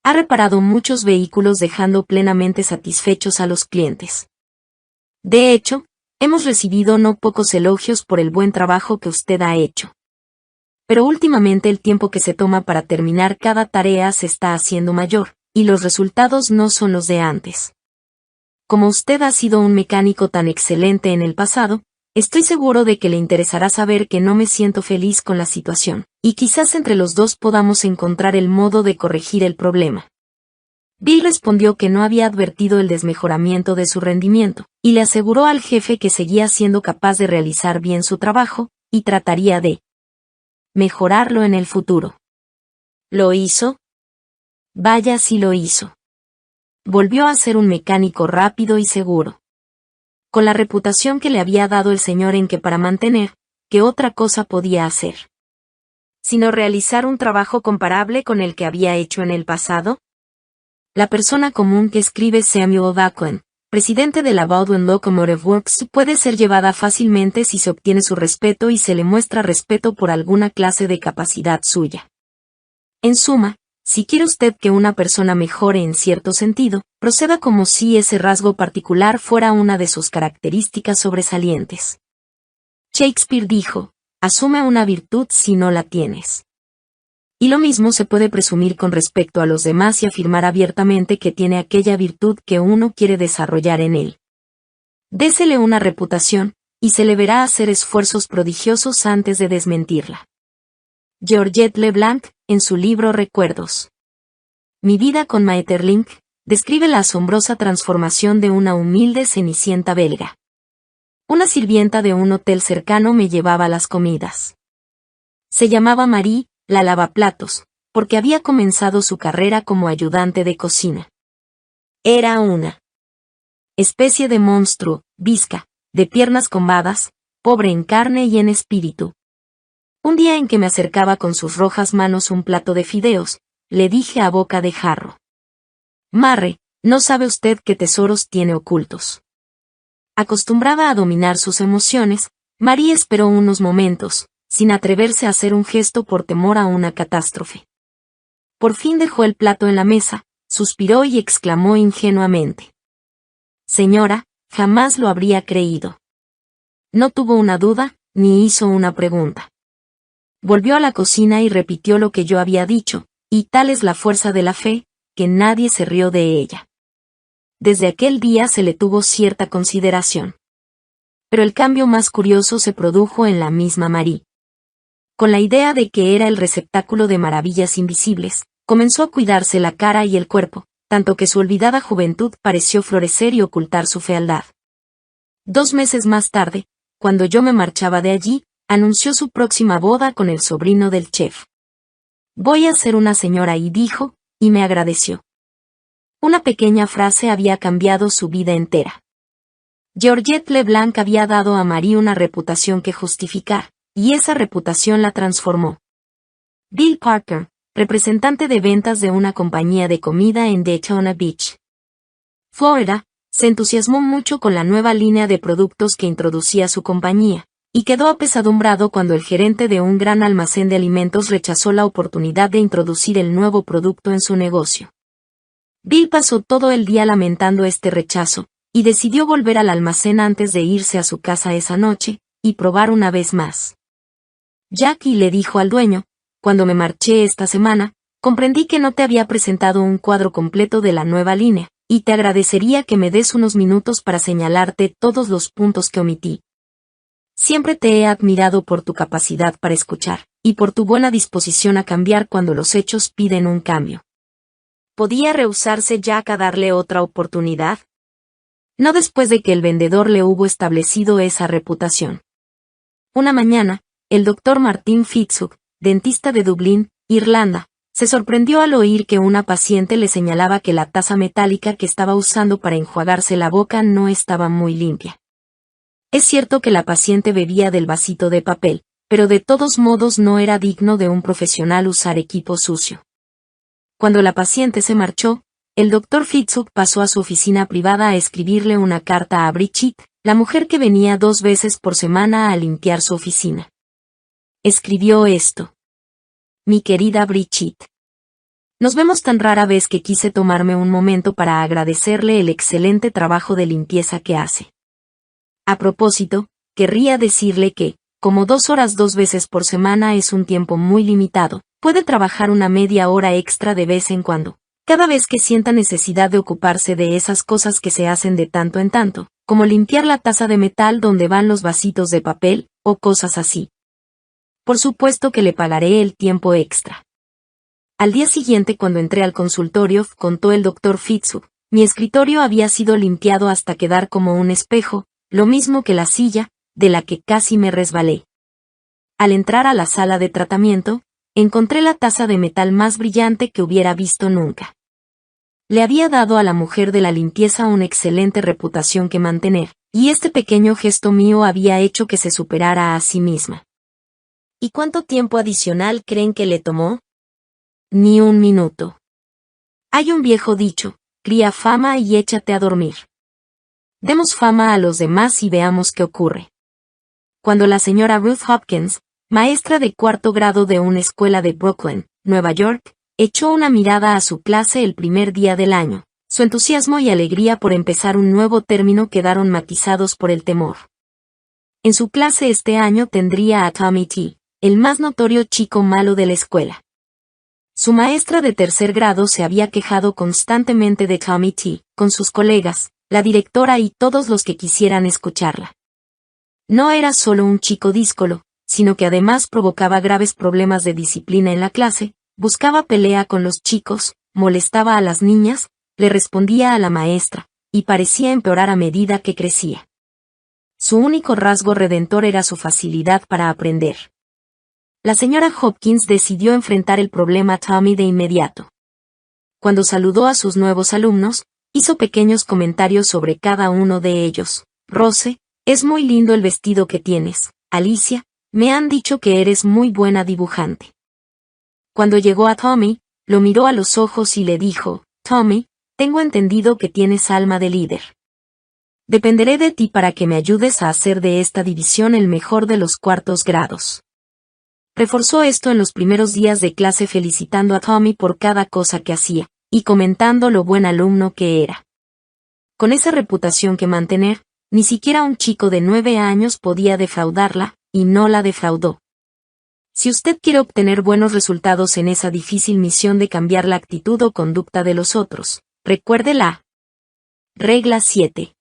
Ha reparado muchos vehículos dejando plenamente satisfechos a los clientes. De hecho, hemos recibido no pocos elogios por el buen trabajo que usted ha hecho. Pero últimamente el tiempo que se toma para terminar cada tarea se está haciendo mayor, y los resultados no son los de antes. Como usted ha sido un mecánico tan excelente en el pasado, estoy seguro de que le interesará saber que no me siento feliz con la situación, y quizás entre los dos podamos encontrar el modo de corregir el problema». Bill respondió que no había advertido el desmejoramiento de su rendimiento, y le aseguró al jefe que seguía siendo capaz de realizar bien su trabajo, y trataría de mejorarlo en el futuro. ¿Lo hizo? Vaya si lo hizo. Volvió a ser un mecánico rápido y seguro. Con la reputación que le había dado el señor Henke para mantener, ¿qué otra cosa podía hacer? ¿Sino realizar un trabajo comparable con el que había hecho en el pasado? La persona común que escribe Samuel Baldwin, presidente de la Baldwin Locomotive Works, puede ser llevada fácilmente si se obtiene su respeto y se le muestra respeto por alguna clase de capacidad suya. En suma, si quiere usted que una persona mejore en cierto sentido, proceda como si ese rasgo particular fuera una de sus características sobresalientes. Shakespeare dijo: «Asume una virtud si no la tienes». Y lo mismo se puede presumir con respecto a los demás y afirmar abiertamente que tiene aquella virtud que uno quiere desarrollar en él. Désele una reputación, y se le verá hacer esfuerzos prodigiosos antes de desmentirla. Georgette Leblanc, en su libro Recuerdos. Mi vida con Maeterlinck, describe la asombrosa transformación de una humilde cenicienta belga. Una sirvienta de un hotel cercano me llevaba las comidas. Se llamaba Marie, la lavaplatos, porque había comenzado su carrera como ayudante de cocina. Era una especie de monstruo, visca, de piernas combadas, pobre en carne y en espíritu. Un día en que me acercaba con sus rojas manos un plato de fideos, le dije a boca de jarro. Marre, no sabe usted qué tesoros tiene ocultos. Acostumbrada a dominar sus emociones, Marie esperó unos momentos, sin atreverse a hacer un gesto por temor a una catástrofe. Por fin dejó el plato en la mesa, suspiró y exclamó ingenuamente. Señora, jamás lo habría creído. No tuvo una duda, ni hizo una pregunta. Volvió a la cocina y repitió lo que yo había dicho, y tal es la fuerza de la fe, que nadie se rió de ella. Desde aquel día se le tuvo cierta consideración. Pero el cambio más curioso se produjo en la misma Marie. Con la idea de que era el receptáculo de maravillas invisibles, comenzó a cuidarse la cara y el cuerpo, tanto que su olvidada juventud pareció florecer y ocultar su fealdad. 2 meses más tarde, cuando yo me marchaba de allí, anunció su próxima boda con el sobrino del chef. Voy a ser una señora, y dijo, y me agradeció. Una pequeña frase había cambiado su vida entera. Georgette Leblanc había dado a Marie una reputación que justificar, y esa reputación la transformó. Bill Parker, representante de ventas de una compañía de comida en Daytona Beach, Florida, se entusiasmó mucho con la nueva línea de productos que introducía su compañía, y quedó apesadumbrado cuando el gerente de un gran almacén de alimentos rechazó la oportunidad de introducir el nuevo producto en su negocio. Bill pasó todo el día lamentando este rechazo, y decidió volver al almacén antes de irse a su casa esa noche, y probar una vez más. Jackie le dijo al dueño, cuando me marché esta semana, comprendí que no te había presentado un cuadro completo de la nueva línea, y te agradecería que me des unos minutos para señalarte todos los puntos que omití. Siempre te he admirado por tu capacidad para escuchar, y por tu buena disposición a cambiar cuando los hechos piden un cambio. ¿Podía rehusarse Jack a darle otra oportunidad? No después de que el vendedor le hubo establecido esa reputación. Una mañana, el doctor Martin Fitzhugh, dentista de Dublín, Irlanda, se sorprendió al oír que una paciente le señalaba que la taza metálica que estaba usando para enjuagarse la boca no estaba muy limpia. Es cierto que la paciente bebía del vasito de papel, pero de todos modos no era digno de un profesional usar equipo sucio. Cuando la paciente se marchó, el doctor Fitzhugh pasó a su oficina privada a escribirle una carta a Brigitte, la mujer que venía 2 veces por semana a limpiar su oficina. Escribió esto. Mi querida Brigitte. Nos vemos tan rara vez que quise tomarme un momento para agradecerle el excelente trabajo de limpieza que hace. A propósito, querría decirle que, como 2 horas 2 veces por semana es un tiempo muy limitado, puede trabajar una media hora extra de vez en cuando, cada vez que sienta necesidad de ocuparse de esas cosas que se hacen de tanto en tanto, como limpiar la taza de metal donde van los vasitos de papel, o cosas así. Por supuesto que le pagaré el tiempo extra. Al día siguiente, cuando entré al consultorio, contó el doctor Fitzhugh, mi escritorio había sido limpiado hasta quedar como un espejo, lo mismo que la silla, de la que casi me resbalé. Al entrar a la sala de tratamiento, encontré la taza de metal más brillante que hubiera visto nunca. Le había dado a la mujer de la limpieza una excelente reputación que mantener, y este pequeño gesto mío había hecho que se superara a sí misma. ¿Y cuánto tiempo adicional creen que le tomó? Ni 1 minuto. Hay un viejo dicho, cría fama y échate a dormir. Demos fama a los demás y veamos qué ocurre. Cuando la señora Ruth Hopkins, maestra de 4º grado de una escuela de Brooklyn, Nueva York, echó una mirada a su clase el primer día del año, su entusiasmo y alegría por empezar un nuevo término quedaron matizados por el temor. En su clase este año tendría a Tommy T., el más notorio chico malo de la escuela. Su maestra de 3er grado se había quejado constantemente de Tommy T., con sus colegas, la directora y todos los que quisieran escucharla. No era solo un chico díscolo, sino que además provocaba graves problemas de disciplina en la clase, buscaba pelea con los chicos, molestaba a las niñas, le respondía a la maestra, y parecía empeorar a medida que crecía. Su único rasgo redentor era su facilidad para aprender. La señora Hopkins decidió enfrentar el problema Tommy de inmediato. Cuando saludó a sus nuevos alumnos, hizo pequeños comentarios sobre cada uno de ellos. Rose, es muy lindo el vestido que tienes. Alicia, me han dicho que eres muy buena dibujante. Cuando llegó a Tommy, lo miró a los ojos y le dijo: Tommy, tengo entendido que tienes alma de líder. Dependeré de ti para que me ayudes a hacer de esta división el mejor de los cuartos grados. Reforzó esto en los primeros días de clase felicitando a Tommy por cada cosa que hacía, y comentando lo buen alumno que era. Con esa reputación que mantener, ni siquiera un chico de 9 años podía defraudarla, y no la defraudó. Si usted quiere obtener buenos resultados en esa difícil misión de cambiar la actitud o conducta de los otros, recuerde la regla 7.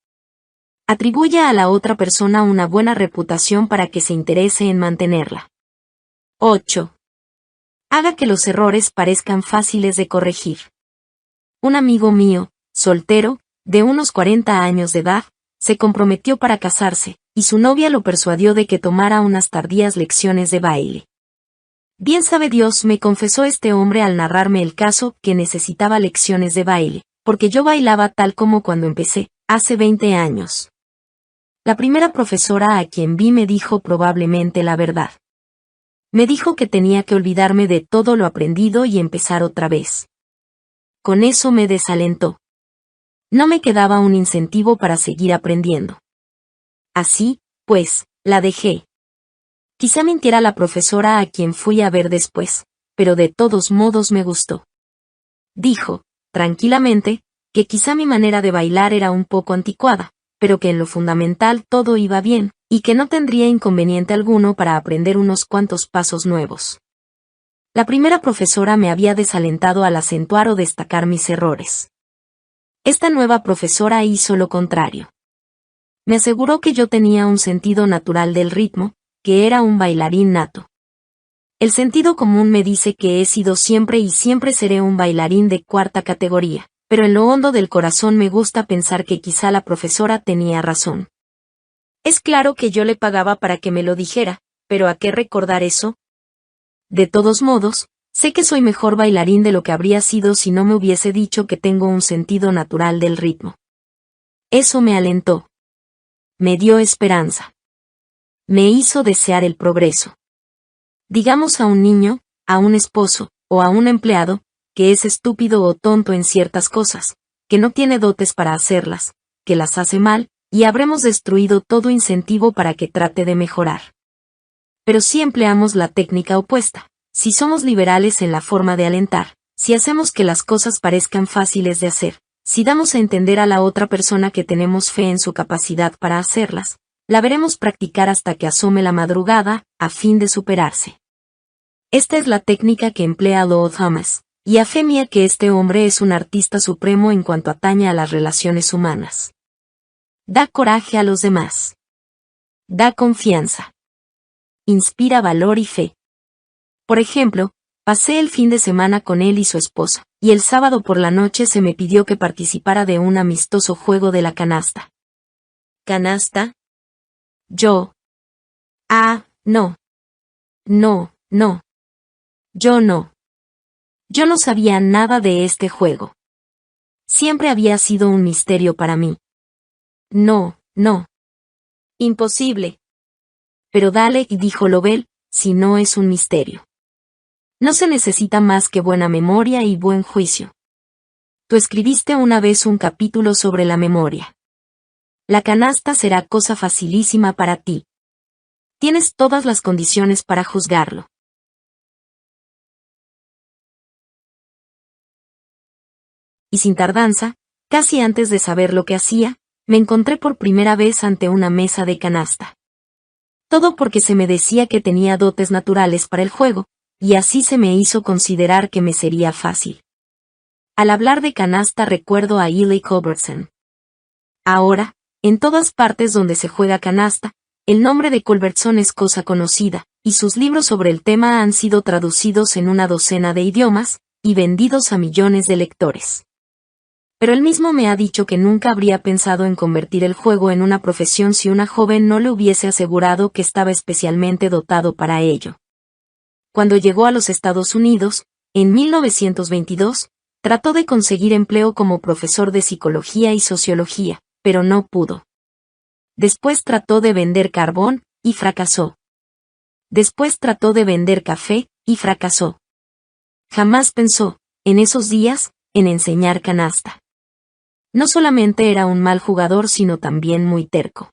Atribuya a la otra persona una buena reputación para que se interese en mantenerla. 8. Haga que los errores parezcan fáciles de corregir. Un amigo mío, soltero, de unos 40 años de edad, se comprometió para casarse, y su novia lo persuadió de que tomara unas tardías lecciones de baile. Bien sabe Dios, me confesó este hombre al narrarme el caso, que necesitaba lecciones de baile, porque yo bailaba tal como cuando empecé, hace 20 años. La primera profesora a quien vi me dijo probablemente la verdad. Me dijo que tenía que olvidarme de todo lo aprendido y empezar otra vez. Con eso me desalentó. No me quedaba un incentivo para seguir aprendiendo. Así, pues, la dejé. Quizá mintiera la profesora a quien fui a ver después, pero de todos modos me gustó. Dijo, tranquilamente, que quizá mi manera de bailar era un poco anticuada, pero que en lo fundamental todo iba bien, y que no tendría inconveniente alguno para aprender unos cuantos pasos nuevos. La primera profesora me había desalentado al acentuar o destacar mis errores. Esta nueva profesora hizo lo contrario. Me aseguró que yo tenía un sentido natural del ritmo, que era un bailarín nato. El sentido común me dice que he sido siempre y siempre seré un bailarín de cuarta categoría, pero en lo hondo del corazón me gusta pensar que quizá la profesora tenía razón. Es claro que yo le pagaba para que me lo dijera, pero ¿a qué recordar eso? De todos modos, sé que soy mejor bailarín de lo que habría sido si no me hubiese dicho que tengo un sentido natural del ritmo. Eso me alentó. Me dio esperanza. Me hizo desear el progreso. Digamos a un niño, a un esposo, o a un empleado, que es estúpido o tonto en ciertas cosas, que no tiene dotes para hacerlas, que las hace mal, y habremos destruido todo incentivo para que trate de mejorar. Pero si empleamos la técnica opuesta, si somos liberales en la forma de alentar, si hacemos que las cosas parezcan fáciles de hacer, si damos a entender a la otra persona que tenemos fe en su capacidad para hacerlas, la veremos practicar hasta que asome la madrugada, a fin de superarse. Esta es la técnica que emplea Lord Thomas, y a fe mía que este hombre es un artista supremo en cuanto atañe a las relaciones humanas. Da coraje a los demás. Da confianza. Inspira valor y fe. Por ejemplo, pasé el fin de semana con él y su esposa, y el sábado por la noche se me pidió que participara de un amistoso juego de la canasta. ¿Canasta? Yo. Ah, no. No, no. Yo no. Yo no sabía nada de este juego. Siempre había sido un misterio para mí. No, no. Imposible. Pero dale, dijo Lovell, si no es un misterio. No se necesita más que buena memoria y buen juicio. Tú escribiste una vez un capítulo sobre la memoria. La canasta será cosa facilísima para ti. Tienes todas las condiciones para juzgarlo. Y sin tardanza, casi antes de saber lo que hacía, me encontré por primera vez ante una mesa de canasta. Todo porque se me decía que tenía dotes naturales para el juego, y así se me hizo considerar que me sería fácil. Al hablar de canasta recuerdo a Ely Culbertson. Ahora, en todas partes donde se juega canasta, el nombre de Culbertson es cosa conocida, y sus libros sobre el tema han sido traducidos en una docena de idiomas, y vendidos a millones de lectores. Pero él mismo me ha dicho que nunca habría pensado en convertir el juego en una profesión si una joven no le hubiese asegurado que estaba especialmente dotado para ello. Cuando llegó a los Estados Unidos, en 1922, trató de conseguir empleo como profesor de psicología y sociología, pero no pudo. Después trató de vender carbón, y fracasó. Después trató de vender café, y fracasó. Jamás pensó, en esos días, en enseñar canasta. No solamente era un mal jugador, sino también muy terco.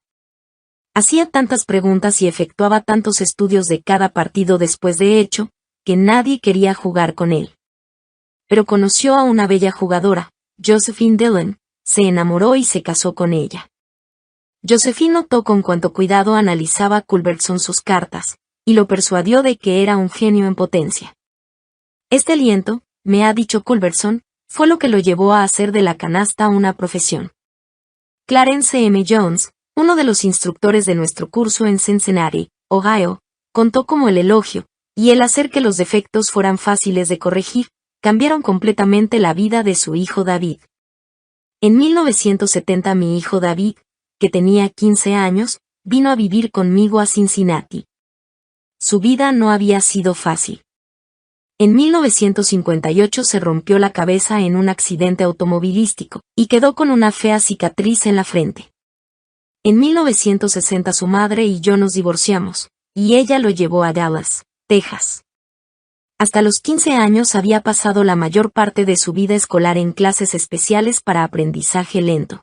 Hacía tantas preguntas y efectuaba tantos estudios de cada partido después de hecho, que nadie quería jugar con él. Pero conoció a una bella jugadora, Josephine Dillon, se enamoró y se casó con ella. Josephine notó con cuánto cuidado analizaba Culbertson sus cartas, y lo persuadió de que era un genio en potencia. Este aliento, me ha dicho Culbertson, fue lo que lo llevó a hacer de la canasta una profesión. Clarence M. Jones, uno de los instructores de nuestro curso en Cincinnati, Ohio, contó cómo el elogio, y el hacer que los defectos fueran fáciles de corregir, cambiaron completamente la vida de su hijo David. En 1970 mi hijo David, que tenía 15 años, vino a vivir conmigo a Cincinnati. Su vida no había sido fácil. En 1958 se rompió la cabeza en un accidente automovilístico, y quedó con una fea cicatriz en la frente. En 1960 su madre y yo nos divorciamos, y ella lo llevó a Dallas, Texas. Hasta los 15 años había pasado la mayor parte de su vida escolar en clases especiales para aprendizaje lento.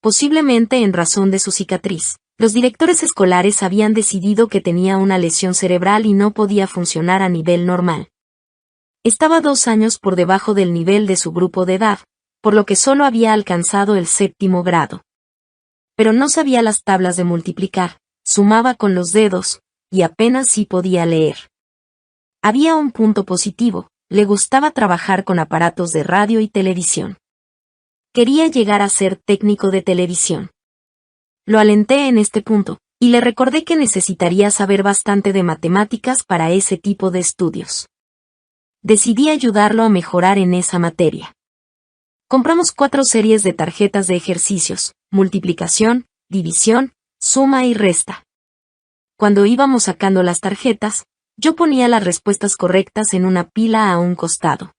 Posiblemente en razón de su cicatriz, los directores escolares habían decidido que tenía una lesión cerebral y no podía funcionar a nivel normal. Estaba 2 años por debajo del nivel de su grupo de edad, por lo que solo había alcanzado el 7º grado. Pero no sabía las tablas de multiplicar, sumaba con los dedos, y apenas sí podía leer. Había un punto positivo, le gustaba trabajar con aparatos de radio y televisión. Quería llegar a ser técnico de televisión. Lo alenté en este punto, y le recordé que necesitaría saber bastante de matemáticas para ese tipo de estudios. Decidí ayudarlo a mejorar en esa materia. Compramos 4 series de tarjetas de ejercicios, multiplicación, división, suma y resta. Cuando íbamos sacando las tarjetas, yo ponía las respuestas correctas en una pila a un costado.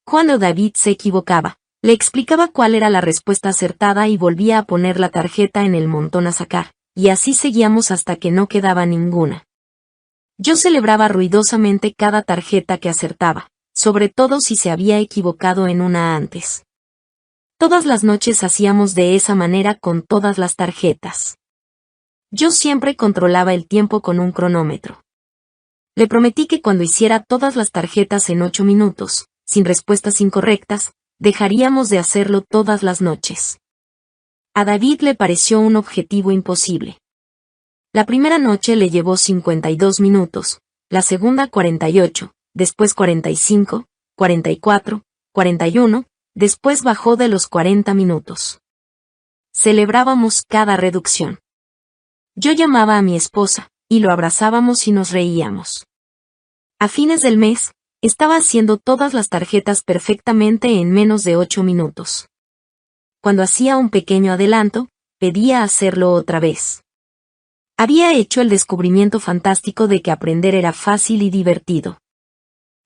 Cuando David se equivocaba, le explicaba cuál era la respuesta acertada y volvía a poner la tarjeta en el montón a sacar, y así seguíamos hasta que no quedaba ninguna. Yo celebraba ruidosamente cada tarjeta que acertaba, sobre todo si se había equivocado en una antes. Todas las noches hacíamos de esa manera con todas las tarjetas. Yo siempre controlaba el tiempo con un cronómetro. Le prometí que cuando hiciera todas las tarjetas en 8 minutos, sin respuestas incorrectas, dejaríamos de hacerlo todas las noches. A David le pareció un objetivo imposible. La primera noche le llevó 52 minutos, la segunda 48, después 45, 44, 41, después bajó de los 40 minutos. Celebrábamos cada reducción. Yo llamaba a mi esposa, y lo abrazábamos y nos reíamos. A fines del mes, estaba haciendo todas las tarjetas perfectamente en menos de 8 minutos. Cuando hacía un pequeño adelanto, pedía hacerlo otra vez. Había hecho el descubrimiento fantástico de que aprender era fácil y divertido.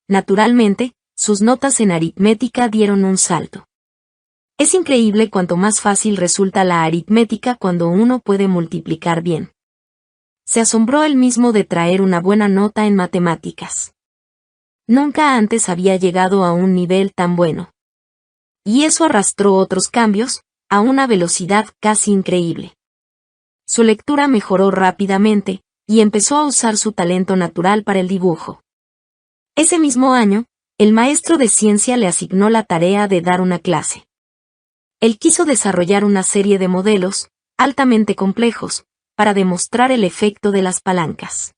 Naturalmente, sus notas en aritmética dieron un salto. Es increíble cuánto más fácil resulta la aritmética cuando uno puede multiplicar bien. Se asombró él mismo de traer una buena nota en matemáticas. Nunca antes había llegado a un nivel tan bueno. Y eso arrastró otros cambios, a una velocidad casi increíble. Su lectura mejoró rápidamente, y empezó a usar su talento natural para el dibujo. Ese mismo año, el maestro de ciencia le asignó la tarea de dar una clase. Él quiso desarrollar una serie de modelos, altamente complejos, para demostrar el efecto de las palancas.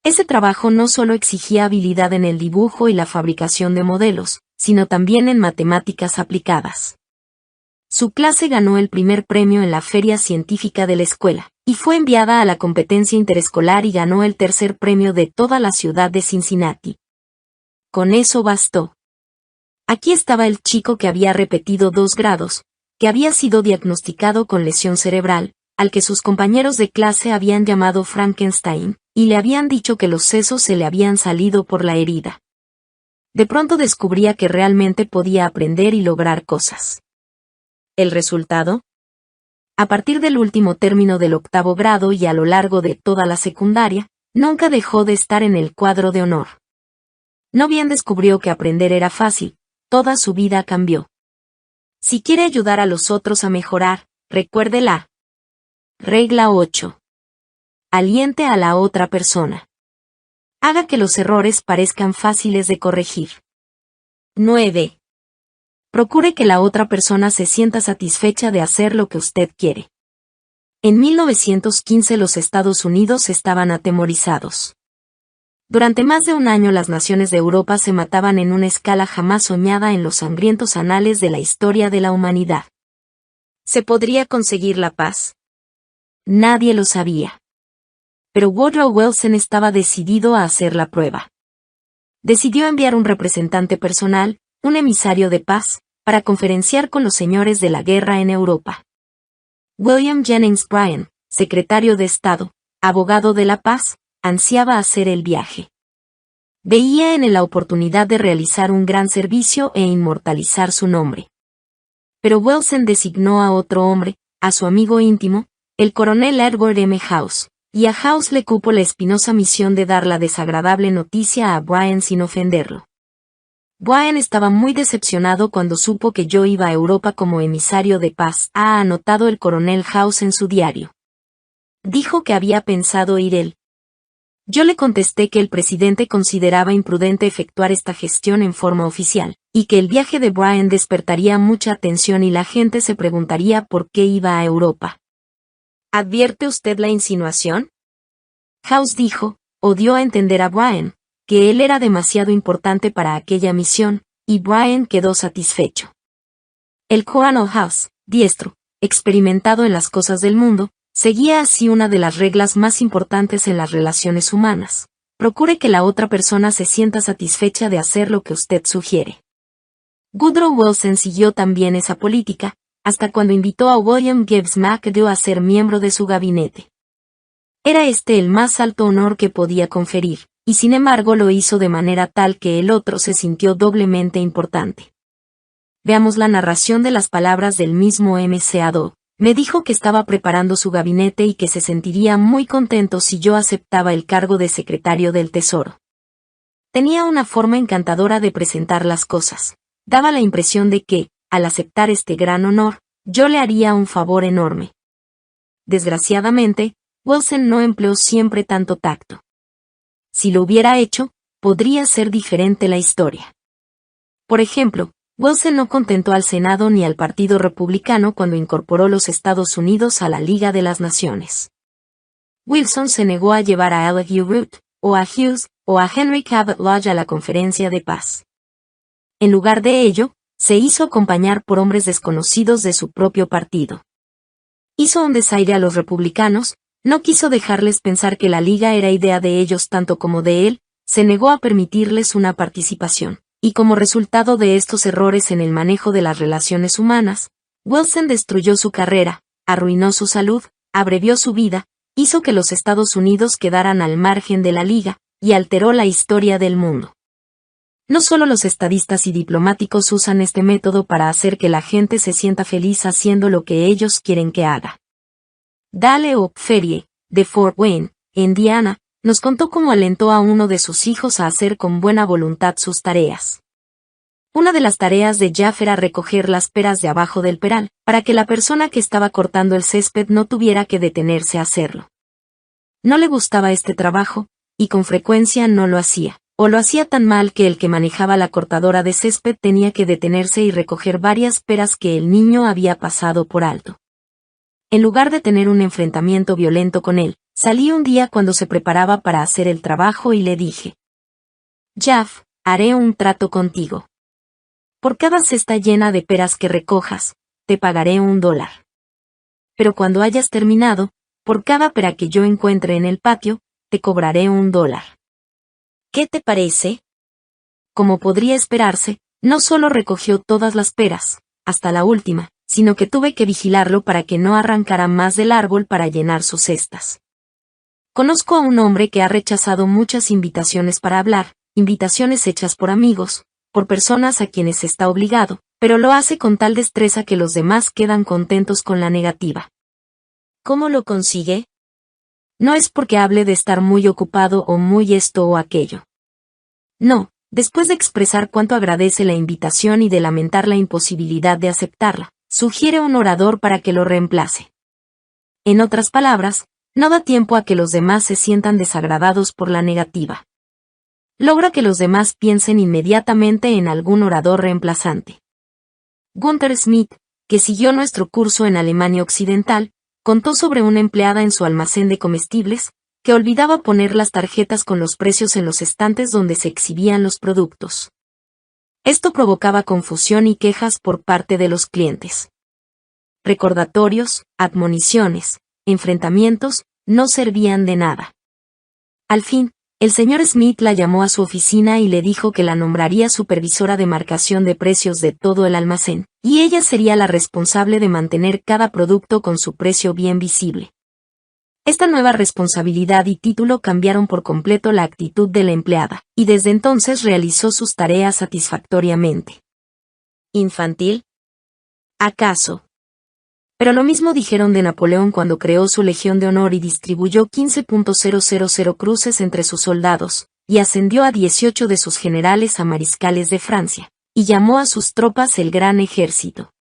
Ese trabajo no solo exigía habilidad en el dibujo y la fabricación de modelos, sino también en matemáticas aplicadas. Su clase ganó el primer premio en la feria científica de la escuela, y fue enviada a la competencia interescolar y ganó el tercer premio de toda la ciudad de Cincinnati. Con eso bastó. Aquí estaba el chico que había repetido 2 grados, que había sido diagnosticado con lesión cerebral, al que sus compañeros de clase habían llamado Frankenstein, y le habían dicho que los sesos se le habían salido por la herida. De pronto descubría que realmente podía aprender y lograr cosas. ¿El resultado? A partir del último término del 8º grado y a lo largo de toda la secundaria, nunca dejó de estar en el cuadro de honor. No bien descubrió que aprender era fácil, toda su vida cambió. Si quiere ayudar a los otros a mejorar, recuerde la regla 8. Aliente a la otra persona. Haga que los errores parezcan fáciles de corregir. 9. Procure que la otra persona se sienta satisfecha de hacer lo que usted quiere. En 1915 los Estados Unidos estaban atemorizados. Durante más de un año las naciones de Europa se mataban en una escala jamás soñada en los sangrientos anales de la historia de la humanidad. ¿Se podría conseguir la paz? Nadie lo sabía. Pero Woodrow Wilson estaba decidido a hacer la prueba. Decidió enviar un representante personal, un emisario de paz, para conferenciar con los señores de la guerra en Europa. William Jennings Bryan, secretario de Estado, abogado de la paz, ansiaba hacer el viaje. Veía en él la oportunidad de realizar un gran servicio e inmortalizar su nombre. Pero Wilson designó a otro hombre, a su amigo íntimo, el coronel Edward M. House, y a House le cupo la espinosa misión de dar la desagradable noticia a Bryan sin ofenderlo. Bryan estaba muy decepcionado cuando supo que yo iba a Europa como emisario de paz, ha anotado el coronel House en su diario. Dijo que había pensado ir él. Yo le contesté que el presidente consideraba imprudente efectuar esta gestión en forma oficial, y que el viaje de Bryan despertaría mucha atención y la gente se preguntaría por qué iba a Europa. ¿Advierte usted la insinuación? House dijo, o dio a entender a Bryan, que él era demasiado importante para aquella misión, y Bryan quedó satisfecho. El coronel House, diestro, experimentado en las cosas del mundo, seguía así una de las reglas más importantes en las relaciones humanas. Procure que la otra persona se sienta satisfecha de hacer lo que usted sugiere. Woodrow Wilson siguió también esa política, hasta cuando invitó a William Gibbs McAdoo a ser miembro de su gabinete. Era este el más alto honor que podía conferir, y sin embargo lo hizo de manera tal que el otro se sintió doblemente importante. Veamos la narración de las palabras del mismo McAdoo. Me dijo que estaba preparando su gabinete y que se sentiría muy contento si yo aceptaba el cargo de secretario del Tesoro. Tenía una forma encantadora de presentar las cosas. Daba la impresión de que, al aceptar este gran honor, yo le haría un favor enorme. Desgraciadamente, Wilson no empleó siempre tanto tacto. Si lo hubiera hecho, podría ser diferente la historia. Por ejemplo, Wilson no contentó al Senado ni al Partido Republicano cuando incorporó los Estados Unidos a la Liga de las Naciones. Wilson se negó a llevar a Elihu Root, o a Hughes, o a Henry Cabot Lodge a la conferencia de paz. En lugar de ello, se hizo acompañar por hombres desconocidos de su propio partido. Hizo un desaire a los republicanos, no quiso dejarles pensar que la Liga era idea de ellos tanto como de él, se negó a permitirles una participación, y como resultado de estos errores en el manejo de las relaciones humanas, Wilson destruyó su carrera, arruinó su salud, abrevió su vida, hizo que los Estados Unidos quedaran al margen de la Liga, y alteró la historia del mundo. No solo los estadistas y diplomáticos usan este método para hacer que la gente se sienta feliz haciendo lo que ellos quieren que haga. Dale O'Ferrier, de Fort Wayne, Indiana, nos contó cómo alentó a uno de sus hijos a hacer con buena voluntad sus tareas. Una de las tareas de Jeff era recoger las peras de abajo del peral, para que la persona que estaba cortando el césped no tuviera que detenerse a hacerlo. No le gustaba este trabajo, y con frecuencia no lo hacía, o lo hacía tan mal que el que manejaba la cortadora de césped tenía que detenerse y recoger varias peras que el niño había pasado por alto. En lugar de tener un enfrentamiento violento con él, salí un día cuando se preparaba para hacer el trabajo y le dije: Jeff, haré un trato contigo. Por cada cesta llena de peras que recojas, te pagaré $1. Pero cuando hayas terminado, por cada pera que yo encuentre en el patio, te cobraré $1. ¿Qué te parece? Como podría esperarse, no solo recogió todas las peras, hasta la última, sino que tuve que vigilarlo para que no arrancara más del árbol para llenar sus cestas. Conozco a un hombre que ha rechazado muchas invitaciones para hablar, invitaciones hechas por amigos, por personas a quienes está obligado, pero lo hace con tal destreza que los demás quedan contentos con la negativa. ¿Cómo lo consigue? No es porque hable de estar muy ocupado o muy esto o aquello. No, Después de expresar cuánto agradece la invitación y de lamentar la imposibilidad de aceptarla, sugiere un orador para que lo reemplace. En otras palabras, no da tiempo a que los demás se sientan desagradados por la negativa. Logra que los demás piensen inmediatamente en algún orador reemplazante. Gunther Smith, que siguió nuestro curso en Alemania Occidental, contó sobre una empleada en su almacén de comestibles, que olvidaba poner las tarjetas con los precios en los estantes donde se exhibían los productos. Esto provocaba confusión y quejas por parte de los clientes. Recordatorios, admoniciones, enfrentamientos, no servían de nada. Al fin, el señor Smith la llamó a su oficina y le dijo que la nombraría supervisora de marcación de precios de todo el almacén, y ella sería la responsable de mantener cada producto con su precio bien visible. Esta nueva responsabilidad y título cambiaron por completo la actitud de la empleada, y desde entonces realizó sus tareas satisfactoriamente. ¿Infantil? ¿Acaso? Pero lo mismo dijeron de Napoleón cuando creó su Legión de Honor y distribuyó 15,000 cruces entre sus soldados, y ascendió a 18 de sus generales a mariscales de Francia, y llamó a sus tropas el Gran Ejército.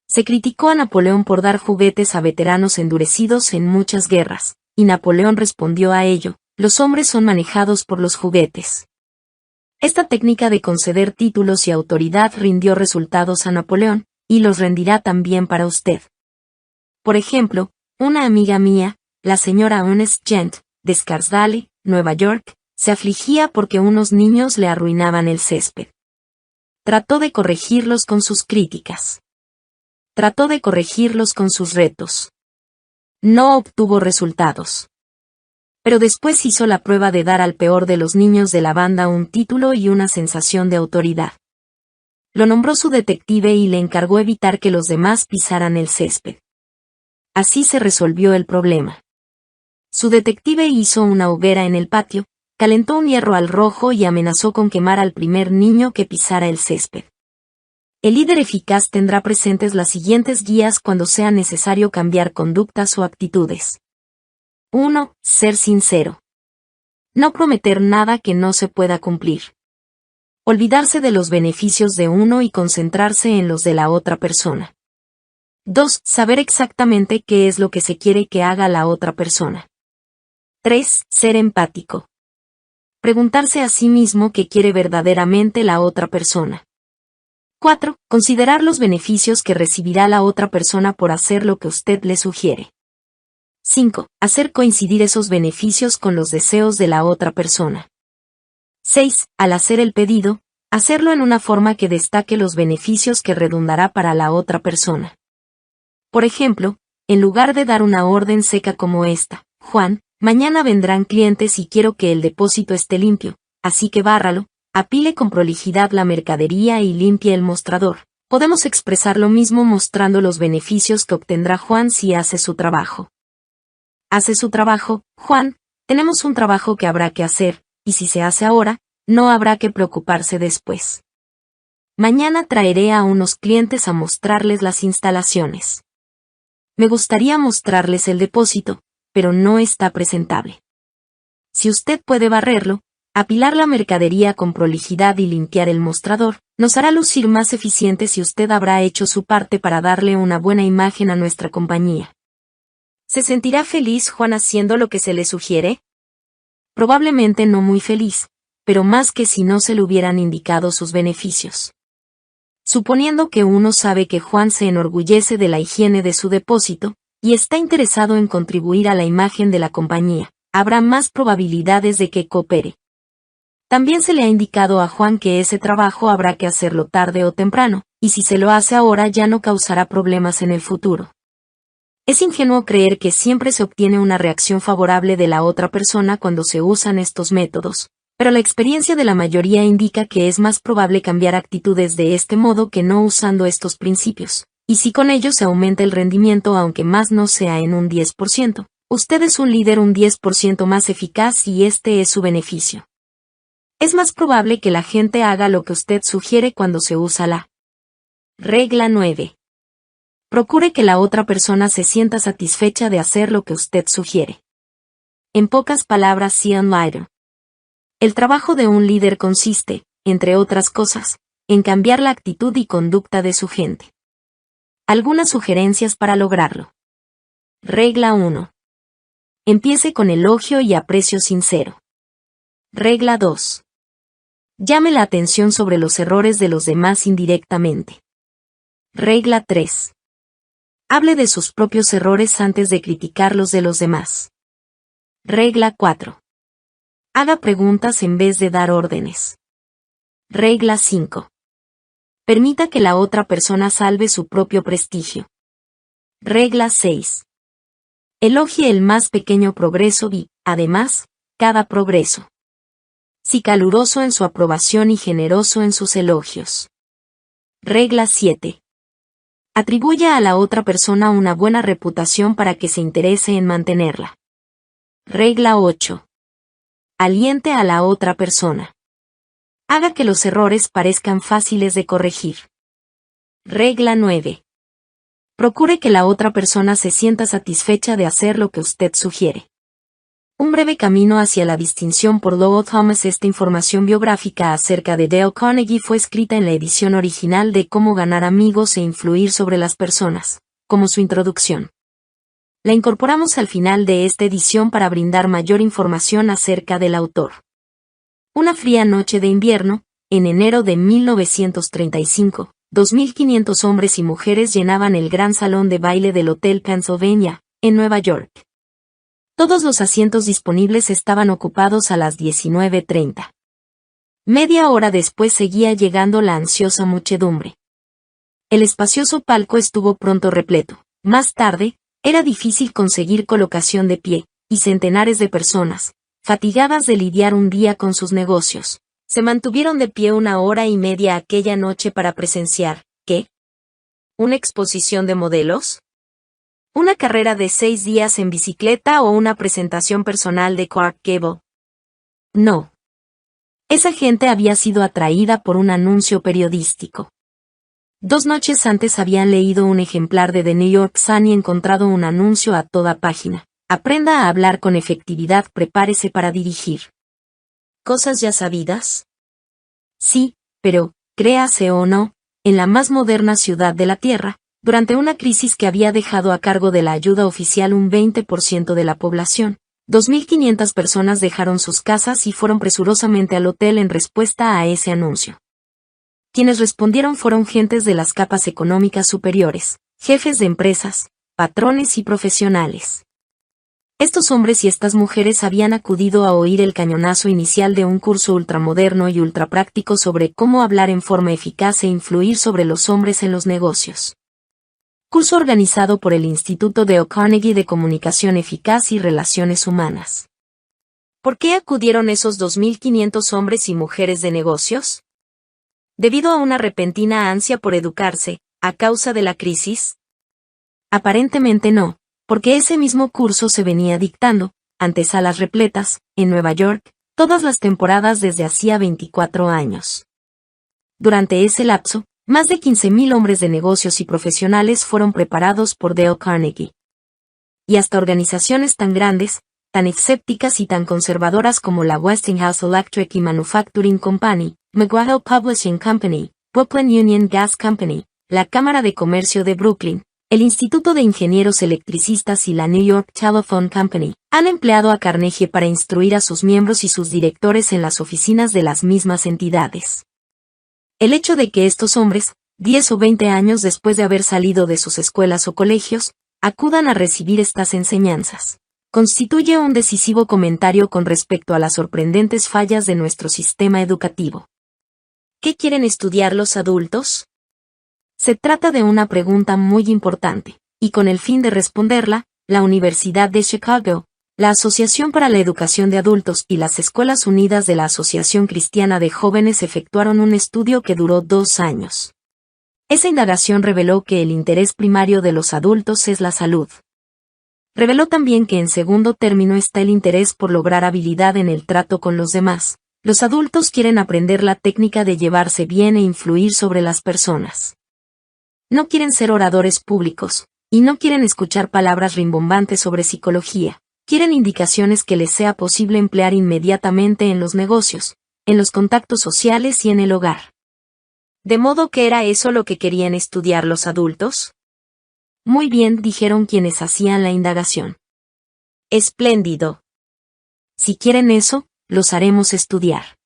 Se criticó a Napoleón por dar juguetes a veteranos endurecidos en muchas guerras, y Napoleón respondió a ello: los hombres son manejados por los juguetes. Esta técnica de conceder títulos y autoridad rindió resultados a Napoleón, y los rendirá también para usted. Por ejemplo, una amiga mía, la señora Eunice Gent, de Scarsdale, Nueva York, se afligía porque unos niños le arruinaban el césped. Trató de corregirlos con sus críticas. Trató de corregirlos con sus retos. No obtuvo resultados. Pero después hizo la prueba de dar al peor de los niños de la banda un título y una sensación de autoridad. Lo nombró su detective y le encargó evitar que los demás pisaran el césped. Así se resolvió el problema. Su detective hizo una hoguera en el patio, calentó un hierro al rojo y amenazó con quemar al primer niño que pisara el césped. El líder eficaz tendrá presentes las siguientes guías cuando sea necesario cambiar conductas o actitudes. 1. Ser sincero. No prometer nada que no se pueda cumplir. Olvidarse de los beneficios de uno y concentrarse en los de la otra persona. 2. Saber exactamente qué es lo que se quiere que haga la otra persona. 3. Ser empático. Preguntarse a sí mismo qué quiere verdaderamente la otra persona. 4. Considerar los beneficios que recibirá la otra persona por hacer lo que usted le sugiere. 5. Hacer coincidir esos beneficios con los deseos de la otra persona. 6. Al hacer el pedido, hacerlo en una forma que destaque los beneficios que redundará para la otra persona. Por ejemplo, en lugar de dar una orden seca como esta: Juan, mañana vendrán clientes y quiero que el depósito esté limpio, así que bárralo, apile con prolijidad la mercadería y limpie el mostrador. Podemos expresar lo mismo mostrando los beneficios que obtendrá Juan si hace su trabajo. Hace su trabajo, Juan, tenemos un trabajo que habrá que hacer, y si se hace ahora, no habrá que preocuparse después. Mañana traeré a unos clientes a mostrarles las instalaciones. Me gustaría mostrarles el depósito, pero no está presentable. Si usted puede barrerlo, apilar la mercadería con prolijidad y limpiar el mostrador, nos hará lucir más eficientes y usted habrá hecho su parte para darle una buena imagen a nuestra compañía. ¿Se sentirá feliz Juan haciendo lo que se le sugiere? Probablemente no muy feliz, pero más que si no se le hubieran indicado sus beneficios. Suponiendo que uno sabe que Juan se enorgullece de la higiene de su depósito, y está interesado en contribuir a la imagen de la compañía, habrá más probabilidades de que coopere. También se le ha indicado a Juan que ese trabajo habrá que hacerlo tarde o temprano, y si se lo hace ahora ya no causará problemas en el futuro. Es ingenuo creer que siempre se obtiene una reacción favorable de la otra persona cuando se usan estos métodos, pero la experiencia de la mayoría indica que es más probable cambiar actitudes de este modo que no usando estos principios, y si con ello se aumenta el rendimiento aunque más no sea en un 10%, usted es un líder un 10% más eficaz y este es su beneficio. Es más probable que la gente haga lo que usted sugiere cuando se usa la regla 9. Procure que la otra persona se sienta satisfecha de hacer lo que usted sugiere. En pocas palabras, Ian Leiter. El trabajo de un líder consiste, entre otras cosas, en cambiar la actitud y conducta de su gente. Algunas sugerencias para lograrlo. Regla 1. Empiece con elogio y aprecio sincero. Regla 2. Llame la atención sobre los errores de los demás indirectamente. Regla 3. Hable de sus propios errores antes de criticar los de los demás. Regla 4. Haga preguntas en vez de dar órdenes. Regla 5. Permita que la otra persona salve su propio prestigio. Regla 6. Elogie el más pequeño progreso y, además, cada progreso. Sí, caluroso en su aprobación y generoso en sus elogios. Regla 7. Atribuya a la otra persona una buena reputación para que se interese en mantenerla. Regla 8. Aliente a la otra persona. Haga que los errores parezcan fáciles de corregir. Regla 9. Procure que la otra persona se sienta satisfecha de hacer lo que usted sugiere. Un breve camino hacia la distinción por Lowell Thomas. Esta información biográfica acerca de Dale Carnegie fue escrita en la edición original de Cómo ganar amigos e influir sobre las personas, como su introducción. La incorporamos al final de esta edición para brindar mayor información acerca del autor. Una fría noche de invierno, en enero de 1935, 2.500 hombres y mujeres llenaban el gran salón de baile del Hotel Pennsylvania, en Nueva York. Todos los asientos disponibles estaban ocupados a las 19:30. Media hora después seguía llegando la ansiosa muchedumbre. El espacioso palco estuvo pronto repleto. Más tarde, era difícil conseguir colocación de pie, y centenares de personas, fatigadas de lidiar un día con sus negocios, se mantuvieron de pie 1 hora y media aquella noche para presenciar, ¿qué? ¿Una exposición de modelos? ¿Una carrera de 6 días en bicicleta o una presentación personal de Clark Gable? No. Esa gente había sido atraída por un anuncio periodístico. 2 noches antes habían leído un ejemplar de The New York Sun y encontrado un anuncio a toda página. Aprenda a hablar con efectividad, prepárese para dirigir. ¿Cosas ya sabidas? Sí, pero, créase o no, en la más moderna ciudad de la Tierra, durante una crisis que había dejado a cargo de la ayuda oficial un 20% de la población, 2.500 personas dejaron sus casas y fueron presurosamente al hotel en respuesta a ese anuncio. Quienes respondieron fueron gentes de las capas económicas superiores, jefes de empresas, patrones y profesionales. Estos hombres y estas mujeres habían acudido a oír el cañonazo inicial de un curso ultramoderno y ultrapráctico sobre cómo hablar en forma eficaz e influir sobre los hombres en los negocios. Curso organizado por el Instituto Dale Carnegie de Comunicación Eficaz y Relaciones Humanas. ¿Por qué acudieron esos 2.500 hombres y mujeres de negocios? ¿Debido a una repentina ansia por educarse, a causa de la crisis? Aparentemente no, porque ese mismo curso se venía dictando, ante salas repletas, en Nueva York, todas las temporadas desde hacía 24 años. Durante ese lapso, más de 15.000 hombres de negocios y profesionales fueron preparados por Dale Carnegie. Y hasta organizaciones tan grandes, tan escépticas y tan conservadoras como la Westinghouse Electric y Manufacturing Company, McGraw-Hill Publishing Company, Brooklyn Union Gas Company, la Cámara de Comercio de Brooklyn, el Instituto de Ingenieros Electricistas y la New York Telephone Company, han empleado a Carnegie para instruir a sus miembros y sus directores en las oficinas de las mismas entidades. El hecho de que estos hombres, 10 o 20 años después de haber salido de sus escuelas o colegios, acudan a recibir estas enseñanzas, constituye un decisivo comentario con respecto a las sorprendentes fallas de nuestro sistema educativo. ¿Qué quieren estudiar los adultos? Se trata de una pregunta muy importante, y con el fin de responderla, la Universidad de Chicago, la Asociación para la Educación de Adultos y las Escuelas Unidas de la Asociación Cristiana de Jóvenes efectuaron un estudio que duró 2 años. Esa indagación reveló que el interés primario de los adultos es la salud. Reveló también que en segundo término está el interés por lograr habilidad en el trato con los demás. Los adultos quieren aprender la técnica de llevarse bien e influir sobre las personas. No quieren ser oradores públicos, y no quieren escuchar palabras rimbombantes sobre psicología. Quieren indicaciones que les sea posible emplear inmediatamente en los negocios, en los contactos sociales y en el hogar. ¿De modo que era eso lo que querían estudiar los adultos? Muy bien, dijeron quienes hacían la indagación. Espléndido. Si quieren eso, los haremos estudiar.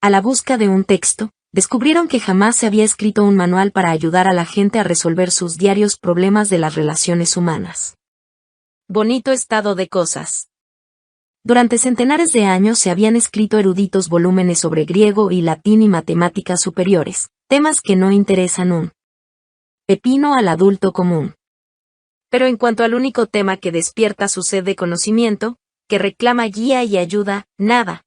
A la busca de un texto, descubrieron que jamás se había escrito un manual para ayudar a la gente a resolver sus diarios problemas de las relaciones humanas. Bonito estado de cosas. Durante centenares de años se habían escrito eruditos volúmenes sobre griego y latín y matemáticas superiores, temas que no interesan un pepino al adulto común. Pero en cuanto al único tema que despierta su sed de conocimiento, que reclama guía y ayuda, nada.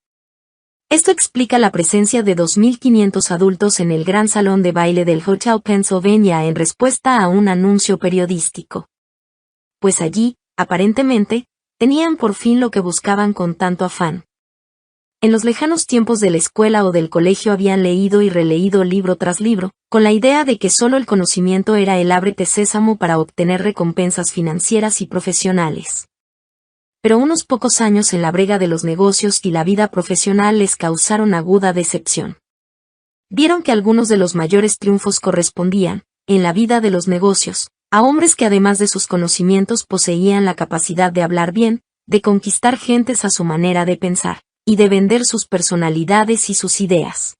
Esto explica la presencia de 2.500 adultos en el gran salón de baile del Hotel Pennsylvania en respuesta a un anuncio periodístico. Pues allí, aparentemente, tenían por fin lo que buscaban con tanto afán. En los lejanos tiempos de la escuela o del colegio habían leído y releído libro tras libro, con la idea de que solo el conocimiento era el ábrete sésamo para obtener recompensas financieras y profesionales. Pero unos pocos años en la brega de los negocios y la vida profesional les causaron aguda decepción. Vieron que algunos de los mayores triunfos correspondían, en la vida de los negocios, a hombres que además de sus conocimientos poseían la capacidad de hablar bien, de conquistar gentes a su manera de pensar, y de vender sus personalidades y sus ideas.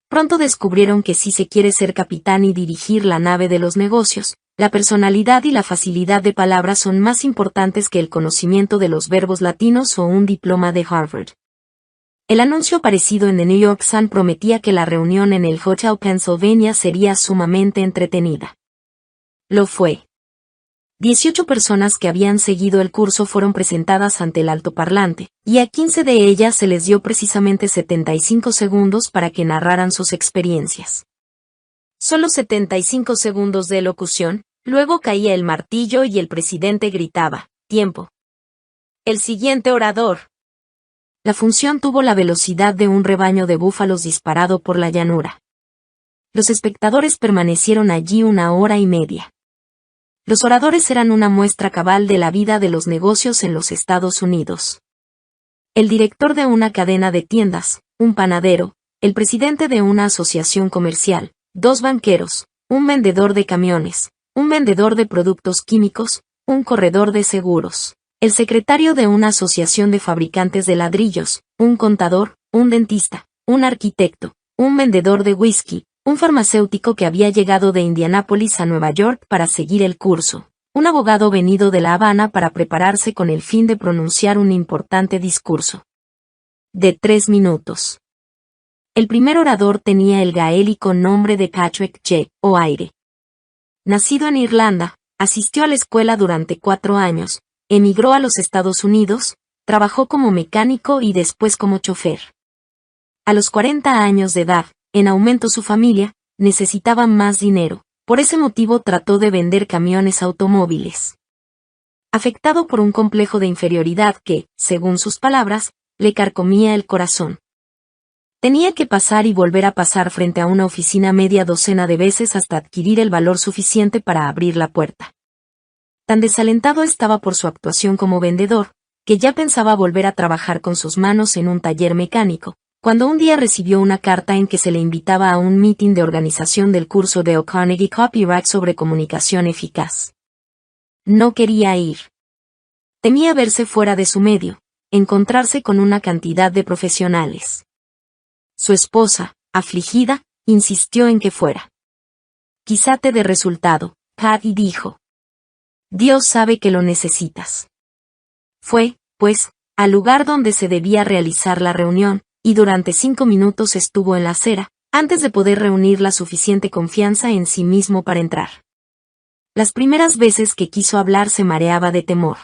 Pronto descubrieron que si se quiere ser capitán y dirigir la nave de los negocios, la personalidad y la facilidad de palabra son más importantes que el conocimiento de los verbos latinos o un diploma de Harvard. El anuncio aparecido en The New York Sun prometía que la reunión en el Hotel Pennsylvania sería sumamente entretenida. Lo fue. 18 personas que habían seguido el curso fueron presentadas ante el altoparlante, y a 15 de ellas se les dio precisamente 75 segundos para que narraran sus experiencias. Solo 75 segundos de elocución, luego caía el martillo y el presidente gritaba, «Tiempo». El siguiente orador. La función tuvo la velocidad de un rebaño de búfalos disparado por la llanura. Los espectadores permanecieron allí 1 hora y media. Los oradores eran una muestra cabal de la vida de los negocios en los Estados Unidos. El director de una cadena de tiendas, un panadero, el presidente de una asociación comercial, 2 banqueros, un vendedor de camiones, un vendedor de productos químicos, un corredor de seguros, el secretario de una asociación de fabricantes de ladrillos, un contador, un dentista, un arquitecto, un vendedor de whisky, un farmacéutico que había llegado de Indianápolis a Nueva York para seguir el curso, un abogado venido de La Habana para prepararse con el fin de pronunciar un importante discurso de 3 minutos. El primer orador tenía el gaélico nombre de Patrick J. O'Aire. Nacido en Irlanda, asistió a la escuela durante 4 años, emigró a los Estados Unidos, trabajó como mecánico y después como chofer. A los 40 años de edad, en aumento su familia, necesitaba más dinero, por ese motivo trató de vender camiones automóviles. Afectado por un complejo de inferioridad que, según sus palabras, le carcomía el corazón. Tenía que pasar y volver a pasar frente a una oficina media docena de veces hasta adquirir el valor suficiente para abrir la puerta. Tan desalentado estaba por su actuación como vendedor, que ya pensaba volver a trabajar con sus manos en un taller mecánico, cuando un día recibió una carta en que se le invitaba a un meeting de organización del curso de O'Carnegie Copyright sobre comunicación eficaz. No quería ir. Temía verse fuera de su medio, encontrarse con una cantidad de profesionales. Su esposa, afligida, insistió en que fuera. Quizá te dé resultado, Patty dijo. Dios sabe que lo necesitas. Fue, pues, al lugar donde se debía realizar la reunión, y durante 5 minutos estuvo en la acera, antes de poder reunir la suficiente confianza en sí mismo para entrar. Las primeras veces que quiso hablar se mareaba de temor.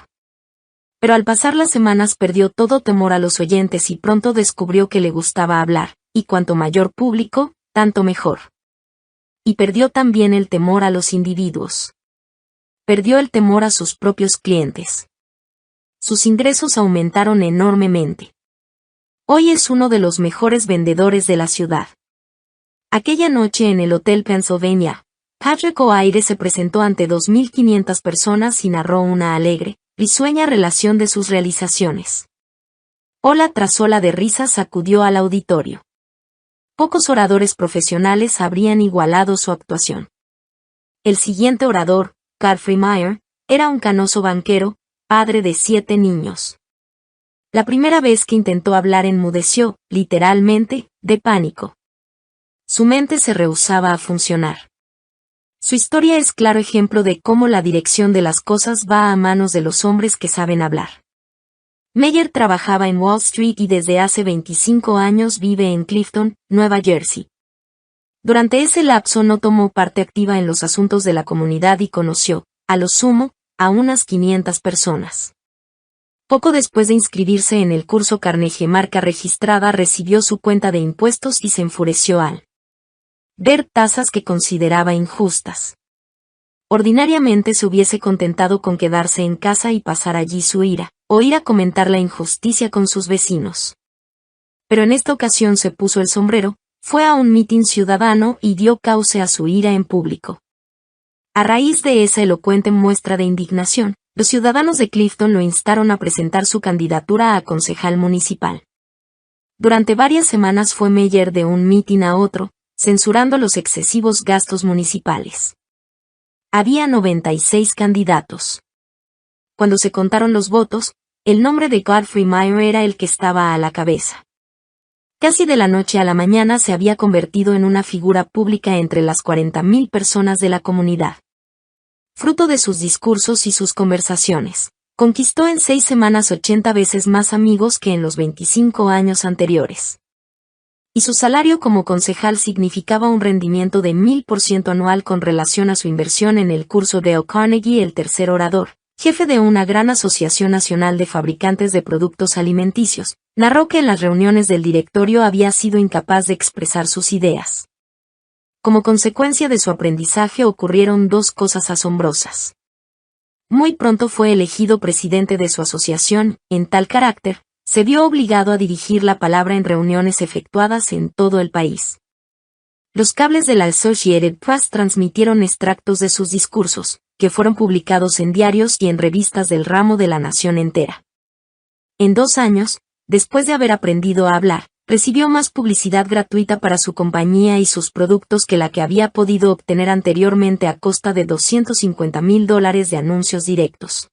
Pero al pasar las semanas perdió todo temor a los oyentes y pronto descubrió que le gustaba hablar, y cuanto mayor público, tanto mejor. Y perdió también el temor a los individuos. Perdió el temor a sus propios clientes. Sus ingresos aumentaron enormemente. Hoy es uno de los mejores vendedores de la ciudad. Aquella noche en el Hotel Pennsylvania, Patrick O'Aire se presentó ante 2.500 personas y narró una alegre, risueña relación de sus realizaciones. Ola tras ola de risas sacudió al auditorio. Pocos oradores profesionales habrían igualado su actuación. El siguiente orador, Carl Friemeyer, era un canoso banquero, padre de 7 niños. La primera vez que intentó hablar enmudeció, literalmente, de pánico. Su mente se rehusaba a funcionar. Su historia es claro ejemplo de cómo la dirección de las cosas va a manos de los hombres que saben hablar. Meyer trabajaba en Wall Street y desde hace 25 años vive en Clifton, Nueva Jersey. Durante ese lapso no tomó parte activa en los asuntos de la comunidad y conoció, a lo sumo, a unas 500 personas. Poco después de inscribirse en el curso Carnegie marca registrada recibió su cuenta de impuestos y se enfureció al ver tasas que consideraba injustas. Ordinariamente se hubiese contentado con quedarse en casa y pasar allí su ira, o ir a comentar la injusticia con sus vecinos. Pero en esta ocasión se puso el sombrero, fue a un mitin ciudadano y dio cauce a su ira en público. A raíz de esa elocuente muestra de indignación, los ciudadanos de Clifton lo instaron a presentar su candidatura a concejal municipal. Durante varias semanas fue Meyer de un mitin a otro, censurando los excesivos gastos municipales. Había 96 candidatos. Cuando se contaron los votos, el nombre de Carl Friemeyer era el que estaba a la cabeza. Casi de la noche a la mañana se había convertido en una figura pública entre las 40.000 personas de la comunidad. Fruto de sus discursos y sus conversaciones, conquistó en 6 semanas 80 veces más amigos que en los 25 años anteriores. Y su salario como concejal significaba un rendimiento de 1000% anual con relación a su inversión en el curso de Dale Carnegie. El tercer orador, jefe de una gran asociación nacional de fabricantes de productos alimenticios, narró que en las reuniones del directorio había sido incapaz de expresar sus ideas. Como consecuencia de su aprendizaje ocurrieron 2 cosas asombrosas. Muy pronto fue elegido presidente de su asociación, en tal carácter, se vio obligado a dirigir la palabra en reuniones efectuadas en todo el país. Los cables de la Associated Press transmitieron extractos de sus discursos, que fueron publicados en diarios y en revistas del ramo de la nación entera. En 2 años, después de haber aprendido a hablar, recibió más publicidad gratuita para su compañía y sus productos que la que había podido obtener anteriormente a costa de $250,000 de anuncios directos.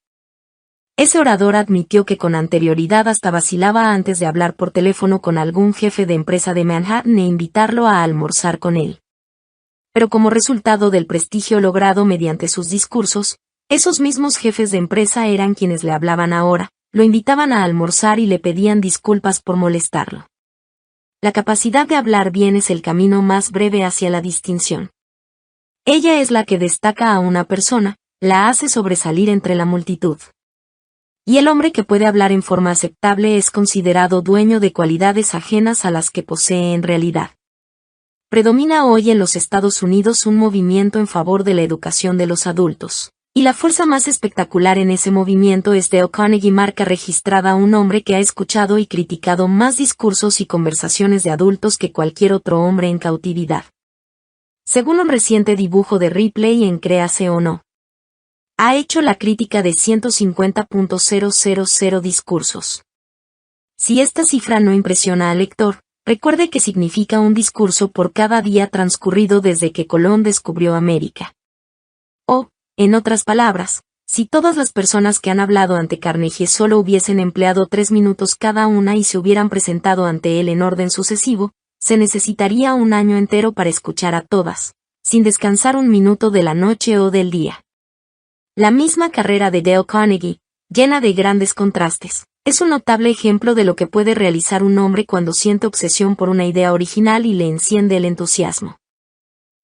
Ese orador admitió que con anterioridad hasta vacilaba antes de hablar por teléfono con algún jefe de empresa de Manhattan e invitarlo a almorzar con él. Pero como resultado del prestigio logrado mediante sus discursos, esos mismos jefes de empresa eran quienes le hablaban ahora, lo invitaban a almorzar y le pedían disculpas por molestarlo. La capacidad de hablar bien es el camino más breve hacia la distinción. Ella es la que destaca a una persona, la hace sobresalir entre la multitud. Y el hombre que puede hablar en forma aceptable es considerado dueño de cualidades ajenas a las que posee en realidad. Predomina hoy en los Estados Unidos un movimiento en favor de la educación de los adultos. Y la fuerza más espectacular en ese movimiento es Dale Carnegie marca registrada un hombre que ha escuchado y criticado más discursos y conversaciones de adultos que cualquier otro hombre en cautividad. Según un reciente dibujo de Ripley en Créase o no, ha hecho la crítica de 150.000 discursos. Si esta cifra no impresiona al lector, recuerde que significa un discurso por cada día transcurrido desde que Colón descubrió América. O, en otras palabras, si todas las personas que han hablado ante Carnegie solo hubiesen empleado 3 minutos cada una y se hubieran presentado ante él en orden sucesivo, se necesitaría un año entero para escuchar a todas, sin descansar un minuto de la noche o del día. La misma carrera de Dale Carnegie, llena de grandes contrastes, es un notable ejemplo de lo que puede realizar un hombre cuando siente obsesión por una idea original y le enciende el entusiasmo.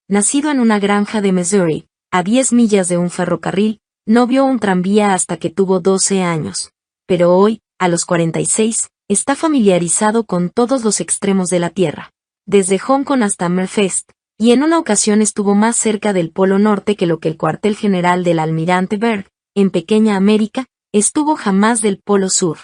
Nacido en una granja de Missouri, a 10 millas de un ferrocarril, no vio un tranvía hasta que tuvo 12 años, pero hoy, a los 46, está familiarizado con todos los extremos de la Tierra, desde Hong Kong hasta Melfest, y en una ocasión estuvo más cerca del Polo Norte que lo que el cuartel general del almirante Byrd, en Pequeña América, estuvo jamás del Polo Sur.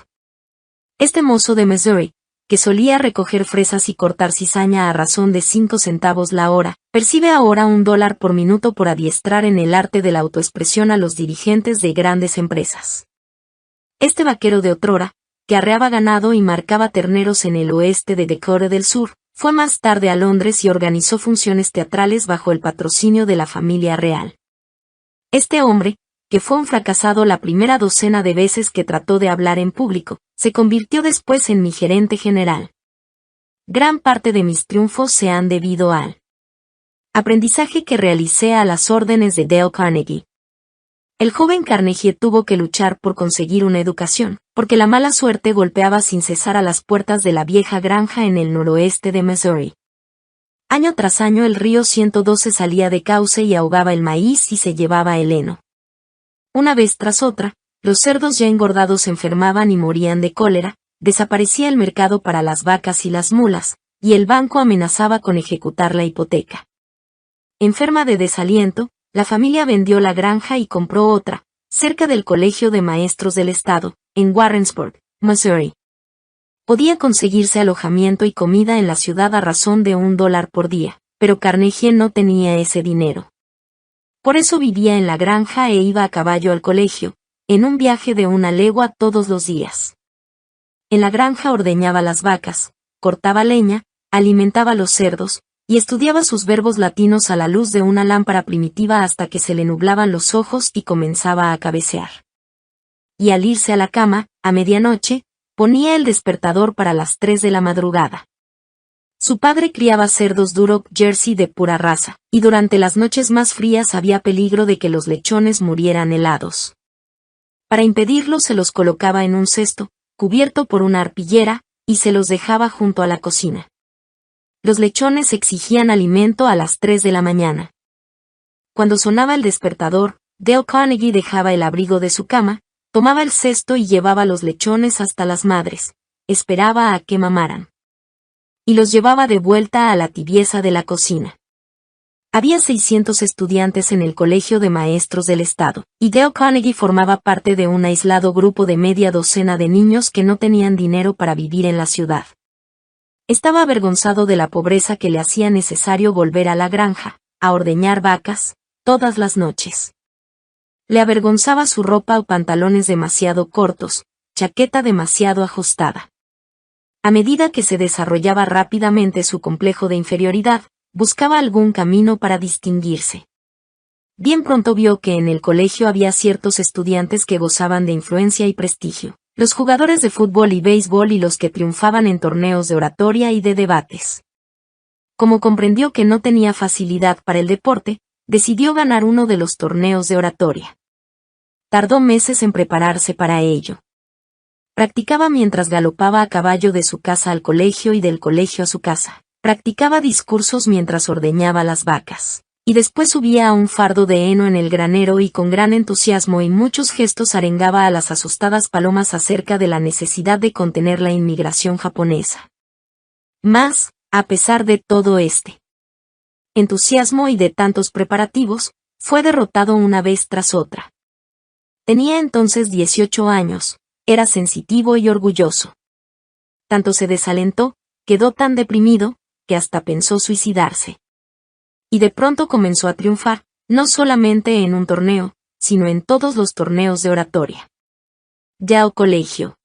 Este mozo de Missouri, que solía recoger fresas y cortar cizaña a razón de 5 centavos la hora, percibe ahora $1 por minuto por adiestrar en el arte de la autoexpresión a los dirigentes de grandes empresas. Este vaquero de otrora, que arreaba ganado y marcaba terneros en el oeste de Dakota del Sur, fue más tarde a Londres y organizó funciones teatrales bajo el patrocinio de la familia real. Este hombre, que fue un fracasado la primera docena de veces que trató de hablar en público, se convirtió después en mi gerente general. Gran parte de mis triunfos se han debido al aprendizaje que realicé a las órdenes de Dale Carnegie. El joven Carnegie tuvo que luchar por conseguir una educación, porque la mala suerte golpeaba sin cesar a las puertas de la vieja granja en el noroeste de Missouri. Año tras año el río 112 salía de cauce y ahogaba el maíz y se llevaba el heno. Una vez tras otra, los cerdos ya engordados se enfermaban y morían de cólera, desaparecía el mercado para las vacas y las mulas, y el banco amenazaba con ejecutar la hipoteca. Enferma de desaliento, la familia vendió la granja y compró otra, cerca del Colegio de Maestros del Estado, en Warrensburg, Missouri. Podía conseguirse alojamiento y comida en la ciudad a razón de $1 por día, pero Carnegie no tenía ese dinero. Por eso vivía en la granja e iba a caballo al colegio, en un viaje de 1 legua todos los días. En la granja ordeñaba las vacas, cortaba leña, alimentaba los cerdos, y estudiaba sus verbos latinos a la luz de una lámpara primitiva hasta que se le nublaban los ojos y comenzaba a cabecear. Y al irse a la cama, a medianoche, ponía el despertador para las 3 de la madrugada. Su padre criaba cerdos Duroc Jersey de pura raza, y durante las noches más frías había peligro de que los lechones murieran helados. Para impedirlo se los colocaba en un cesto, cubierto por una arpillera, y se los dejaba junto a la cocina. Los lechones exigían alimento a las 3 de la mañana. Cuando sonaba el despertador, Dale Carnegie dejaba el abrigo de su cama, tomaba el cesto y llevaba los lechones hasta las madres, esperaba a que mamaran. Y los llevaba de vuelta a la tibieza de la cocina. Había 600 estudiantes en el Colegio de Maestros del Estado, y Dale Carnegie formaba parte de un aislado grupo de media docena de niños que no tenían dinero para vivir en la ciudad. Estaba avergonzado de la pobreza que le hacía necesario volver a la granja, a ordeñar vacas, todas las noches. Le avergonzaba su ropa o pantalones demasiado cortos, chaqueta demasiado ajustada. A medida que se desarrollaba rápidamente su complejo de inferioridad, buscaba algún camino para distinguirse. Bien pronto vio que en el colegio había ciertos estudiantes que gozaban de influencia y prestigio. Los jugadores de fútbol y béisbol y los que triunfaban en torneos de oratoria y de debates. Como comprendió que no tenía facilidad para el deporte, decidió ganar uno de los torneos de oratoria. Tardó meses en prepararse para ello. Practicaba mientras galopaba a caballo de su casa al colegio y del colegio a su casa. Practicaba discursos mientras ordeñaba las vacas. Y después subía a un fardo de heno en el granero y con gran entusiasmo y muchos gestos arengaba a las asustadas palomas acerca de la necesidad de contener la inmigración japonesa. Mas, a pesar de todo este entusiasmo y de tantos preparativos, fue derrotado una vez tras otra. Tenía entonces 18 años, era sensitivo y orgulloso. Tanto se desalentó, quedó tan deprimido, que hasta pensó suicidarse. Y de pronto comenzó a triunfar, no solamente en un torneo, sino en todos los torneos de oratoria. Ya al colegio.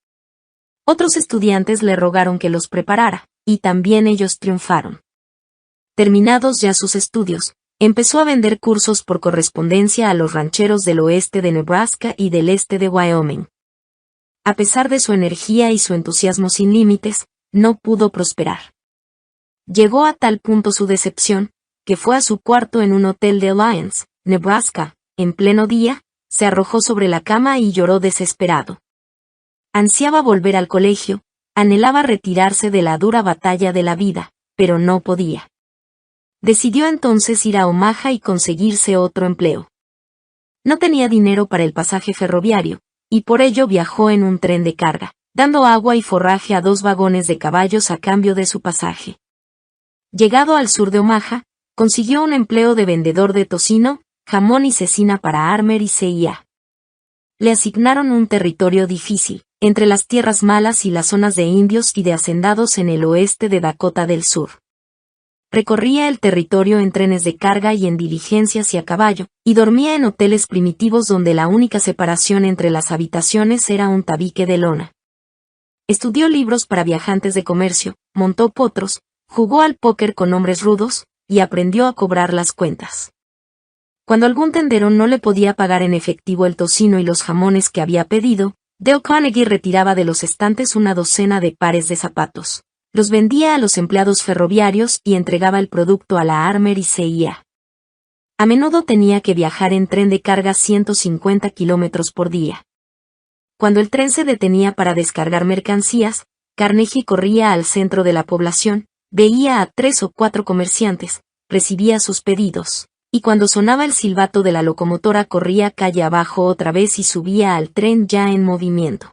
Otros estudiantes le rogaron que los preparara, y también ellos triunfaron. Terminados ya sus estudios, empezó a vender cursos por correspondencia a los rancheros del oeste de Nebraska y del este de Wyoming. A pesar de su energía y su entusiasmo sin límites, no pudo prosperar. Llegó a tal punto su decepción, que fue a su cuarto en un hotel de Alliance, Nebraska, en pleno día, se arrojó sobre la cama y lloró desesperado. Ansiaba volver al colegio, anhelaba retirarse de la dura batalla de la vida, pero no podía. Decidió entonces ir a Omaha y conseguirse otro empleo. No tenía dinero para el pasaje ferroviario, y por ello viajó en un tren de carga, dando agua y forraje a 2 vagones de caballos a cambio de su pasaje. Llegado al sur de Omaha, consiguió un empleo de vendedor de tocino, jamón y cecina para Armour y C&A. Le asignaron un territorio difícil, entre las tierras malas y las zonas de indios y de hacendados en el oeste de Dakota del Sur. Recorría el territorio en trenes de carga y en diligencias y a caballo, y dormía en hoteles primitivos donde la única separación entre las habitaciones era un tabique de lona. estudió libros para viajantes de comercio, montó potros, jugó al póker con hombres rudos, y aprendió a cobrar las cuentas. Cuando algún tendero no le podía pagar en efectivo el tocino y los jamones que había pedido, Dale Carnegie retiraba de los estantes una docena de pares de zapatos. Los vendía a los empleados ferroviarios y entregaba el producto a la Armour y CIA. A menudo tenía que viajar en tren de carga 150 kilómetros por día. Cuando el tren se detenía para descargar mercancías, Carnegie corría al centro de la población, veía a 3 o 4 comerciantes, recibía sus pedidos, y cuando sonaba el silbato de la locomotora corría calle abajo otra vez y subía al tren ya en movimiento.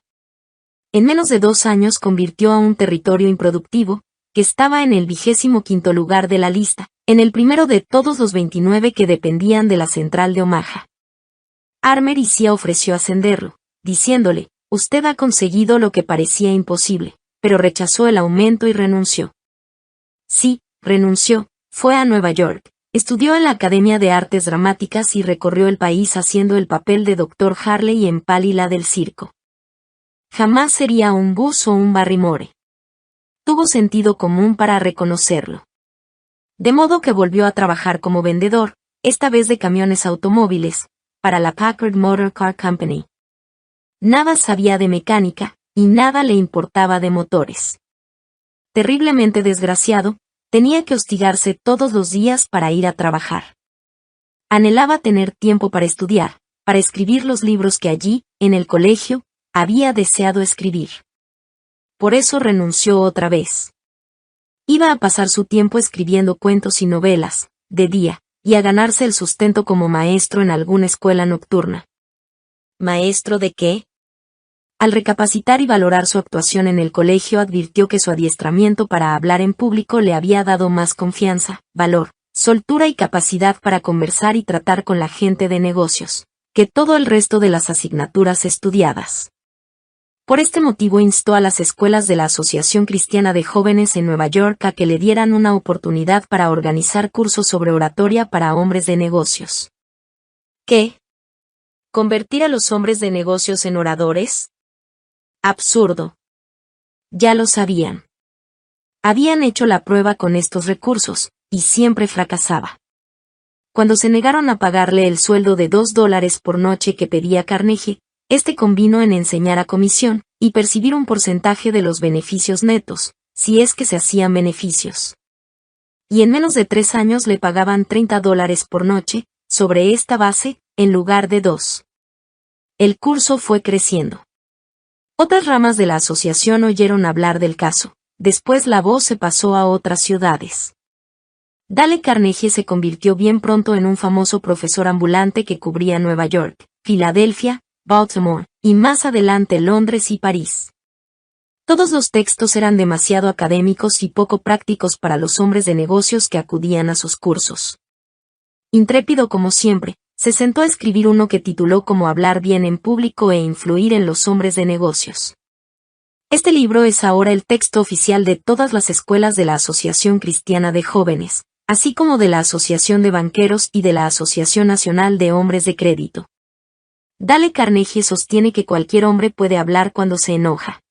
En menos de 2 años convirtió a un territorio improductivo, que estaba en el 25º lugar de la lista, en el primero de todos los 29 que dependían de la central de Omaha. Armour y CIA ofreció ascenderlo, diciéndole, usted ha conseguido lo que parecía imposible, pero rechazó el aumento y renunció. Sí, renunció, fue a Nueva York, estudió en la Academia de Artes Dramáticas y recorrió el país haciendo el papel de Dr. Harley en Pálila del circo. Jamás sería un Bus o un Barrymore. Tuvo sentido común para reconocerlo. De modo que volvió a trabajar como vendedor, esta vez de camiones automóviles, para la Packard Motor Car Company. Nada sabía de mecánica, y nada le importaba de motores. Terriblemente desgraciado, tenía que hostigarse todos los días para ir a trabajar. Anhelaba tener tiempo para estudiar, para escribir los libros que allí, en el colegio, había deseado escribir. Por eso renunció otra vez. Iba a pasar su tiempo escribiendo cuentos y novelas, de día, y a ganarse el sustento como maestro en alguna escuela nocturna. ¿Maestro de qué? Al recapacitar y valorar su actuación en el colegio advirtió que su adiestramiento para hablar en público le había dado más confianza, valor, soltura y capacidad para conversar y tratar con la gente de negocios, que todo el resto de las asignaturas estudiadas. Por este motivo instó a las escuelas de la Asociación Cristiana de Jóvenes en Nueva York a que le dieran una oportunidad para organizar cursos sobre oratoria para hombres de negocios. ¿Qué? ¿Convertir a los hombres de negocios en oradores? Absurdo. Ya lo sabían. Habían hecho la prueba con estos recursos, y siempre fracasaba. Cuando se negaron a pagarle el sueldo de $2 por noche que pedía Carnegie, convino en enseñar a comisión, y percibir un porcentaje de los beneficios netos, si es que se hacían beneficios. Y en menos de 3 años le pagaban $30 por noche, sobre esta base, en lugar de 2. El curso fue creciendo. Otras ramas de la asociación oyeron hablar del caso, después la voz se pasó a otras ciudades. Dale Carnegie se convirtió bien pronto en un famoso profesor ambulante que cubría Nueva York, Filadelfia, Baltimore, y más adelante Londres y París. Todos los textos eran demasiado académicos y poco prácticos para los hombres de negocios que acudían a sus cursos. Intrépido como siempre, se sentó a escribir uno que tituló Cómo hablar bien en público e influir en los hombres de negocios. Este libro es ahora el texto oficial de todas las escuelas de la Asociación Cristiana de Jóvenes, así como de la Asociación de Banqueros y de la Asociación Nacional de Hombres de Crédito. Dale Carnegie sostiene que cualquier hombre puede hablar cuando se enoja.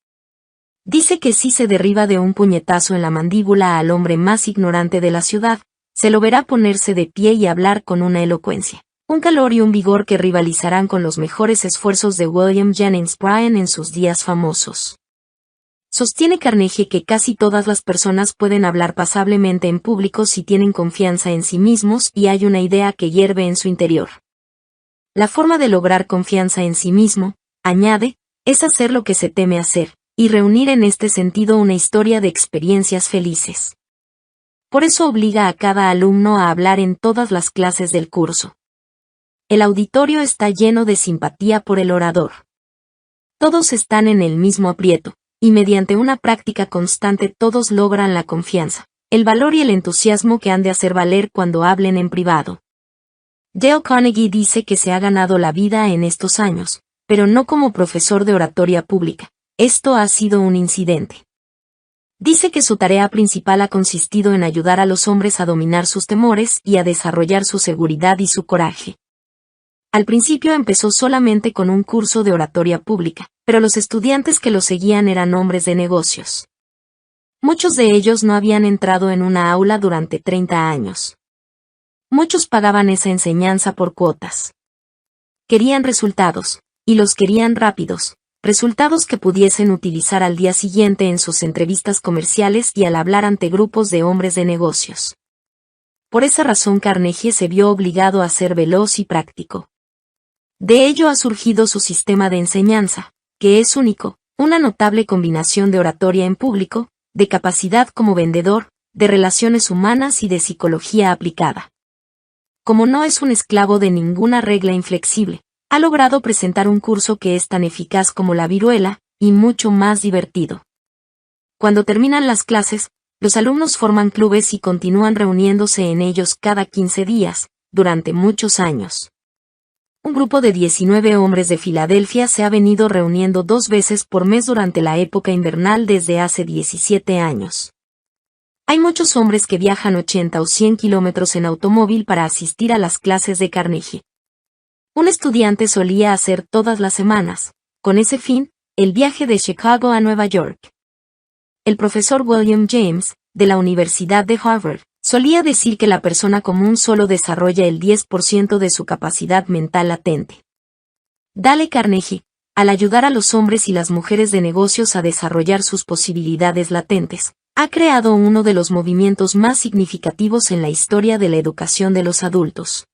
Dice que si se derriba de un puñetazo en la mandíbula al hombre más ignorante de la ciudad, se lo verá ponerse de pie y hablar con una elocuencia, un calor y un vigor que rivalizarán con los mejores esfuerzos de William Jennings Bryan en sus días famosos. Sostiene Carnegie que casi todas las personas pueden hablar pasablemente en público si tienen confianza en sí mismos y hay una idea que hierve en su interior. La forma de lograr confianza en sí mismo, añade, es hacer lo que se teme hacer, y reunir en este sentido una historia de experiencias felices. Por eso obliga a cada alumno a hablar en todas las clases del curso. El auditorio está lleno de simpatía por el orador. Todos están en el mismo aprieto, y mediante una práctica constante todos logran la confianza, el valor y el entusiasmo que han de hacer valer cuando hablen en privado. Dale Carnegie dice que se ha ganado la vida en estos años, pero no como profesor de oratoria pública. Esto ha sido un incidente. Dice que su tarea principal ha consistido en ayudar a los hombres a dominar sus temores y a desarrollar su seguridad y su coraje. Al principio empezó solamente con un curso de oratoria pública, pero los estudiantes que lo seguían eran hombres de negocios. Muchos de ellos no habían entrado en una aula durante 30 años. Muchos pagaban esa enseñanza por cuotas. Querían resultados, y los querían rápidos, resultados que pudiesen utilizar al día siguiente en sus entrevistas comerciales y al hablar ante grupos de hombres de negocios. Por esa razón Carnegie se vio obligado a ser veloz y práctico. De ello ha surgido su sistema de enseñanza, que es único, una notable combinación de oratoria en público, de capacidad como vendedor, de relaciones humanas y de psicología aplicada. Como no es un esclavo de ninguna regla inflexible, ha logrado presentar un curso que es tan eficaz como la viruela, y mucho más divertido. Cuando terminan las clases, los alumnos forman clubes y continúan reuniéndose en ellos cada 15 días, durante muchos años. Un grupo de 19 hombres de Filadelfia se ha venido reuniendo 2 veces por mes durante la época invernal desde hace 17 años. Hay muchos hombres que viajan 80 o 100 kilómetros en automóvil para asistir a las clases de Carnegie. Un estudiante solía hacer todas las semanas, con ese fin, el viaje de Chicago a Nueva York. El profesor William James, de la Universidad de Harvard, solía decir que la persona común solo desarrolla el 10% de su capacidad mental latente. Dale Carnegie, al ayudar a los hombres y las mujeres de negocios a desarrollar sus posibilidades latentes, ha creado uno de los movimientos más significativos en la historia de la educación de los adultos.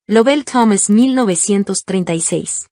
Lovell Thomas 1936